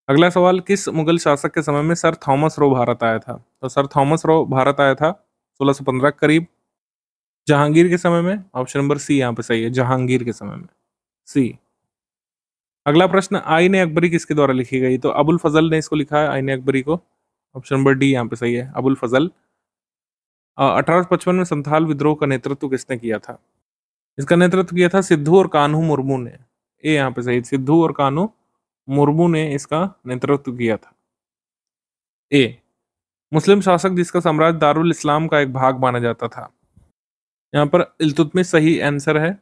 Speaker 2: अगला सवाल, किस मुगल शासक के समय में सर थॉमस रो भारत आया था? तो सर थॉमस रो भारत आया था 1615 के करीब। जहांगीर के समय में। ऑप्शन नंबर सी यहाँ पे सही है, जहांगीर के समय में, सी। अगला प्रश्न, आईन अकबरी किसके द्वारा लिखी गई? तो अबुल फजल ने इसको लिखा है आईन अकबरी को। ऑप्शन नंबर डी यहाँ पे सही है, अबुल फजल। 1855 में संथाल विद्रोह का नेतृत्व किसने किया था? इसका नेतृत्व किया था सिद्धू और कान्हू मुर्मू ने। ए यहाँ पे सही, सिद्धू और कान्हू मुर्मू ने इसका नेतृत्व किया था। ए। मुस्लिम शासक जिसका साम्राज्य दारुल इस्लाम का एक भाग माना जाता था? यहाँ पर इल्तुतमिश सही आंसर है,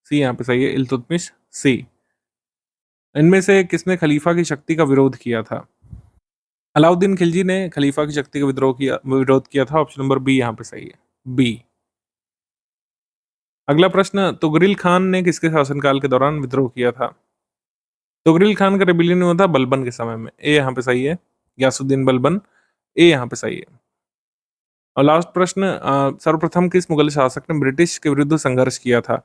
Speaker 2: सी यहाँ पे सही है, इल्तुतमिश, सी। इनमें से किसने खलीफा की शक्ति का विरोध किया था? अलाउद्दीन खिलजी ने खलीफा की शक्ति का विरोध किया था। ऑप्शन नंबर बी यहाँ पे सही है, बी। अगला प्रश्न, तुगरिल खान ने किसके शासनकाल के दौरान विद्रोह किया था? तुगरिल खान का रेबिलियन हुआ था बलबन के समय में। ए यहाँ पे सही है, गयासुद्दीन बलबन, ए यहाँ पे सही है। और लास्ट प्रश्न, सर्वप्रथम किस मुगल शासक ने ब्रिटिश के विरुद्ध संघर्ष किया था?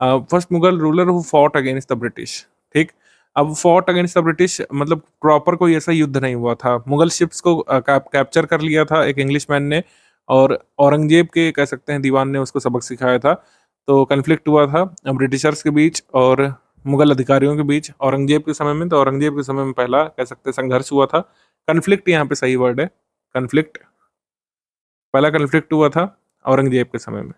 Speaker 2: First Mughal ruler who fought against the British. ठीक, अब फॉट अगेंस्ट द ब्रिटिश मतलब प्रॉपर कोई ऐसा युद्ध नहीं हुआ था। मुगल शिप्स को कैप्चर कर लिया था एक इंग्लिशमैन ने, और औरंगजेब के कह सकते हैं दीवान ने उसको सबक सिखाया था। तो कन्फ्लिक्ट हुआ था ब्रिटिशर्स के बीच और मुगल अधिकारियों के बीच औरंगजेब के समय में। तो औरंगजेब के समय में पहला कह सकते हैं संघर्ष हुआ था। कन्फ्लिक्ट यहाँ पे सही वर्ड है, कन्फ्लिक्ट। पहला कन्फ्लिक्ट हुआ था औरंगजेब के समय में।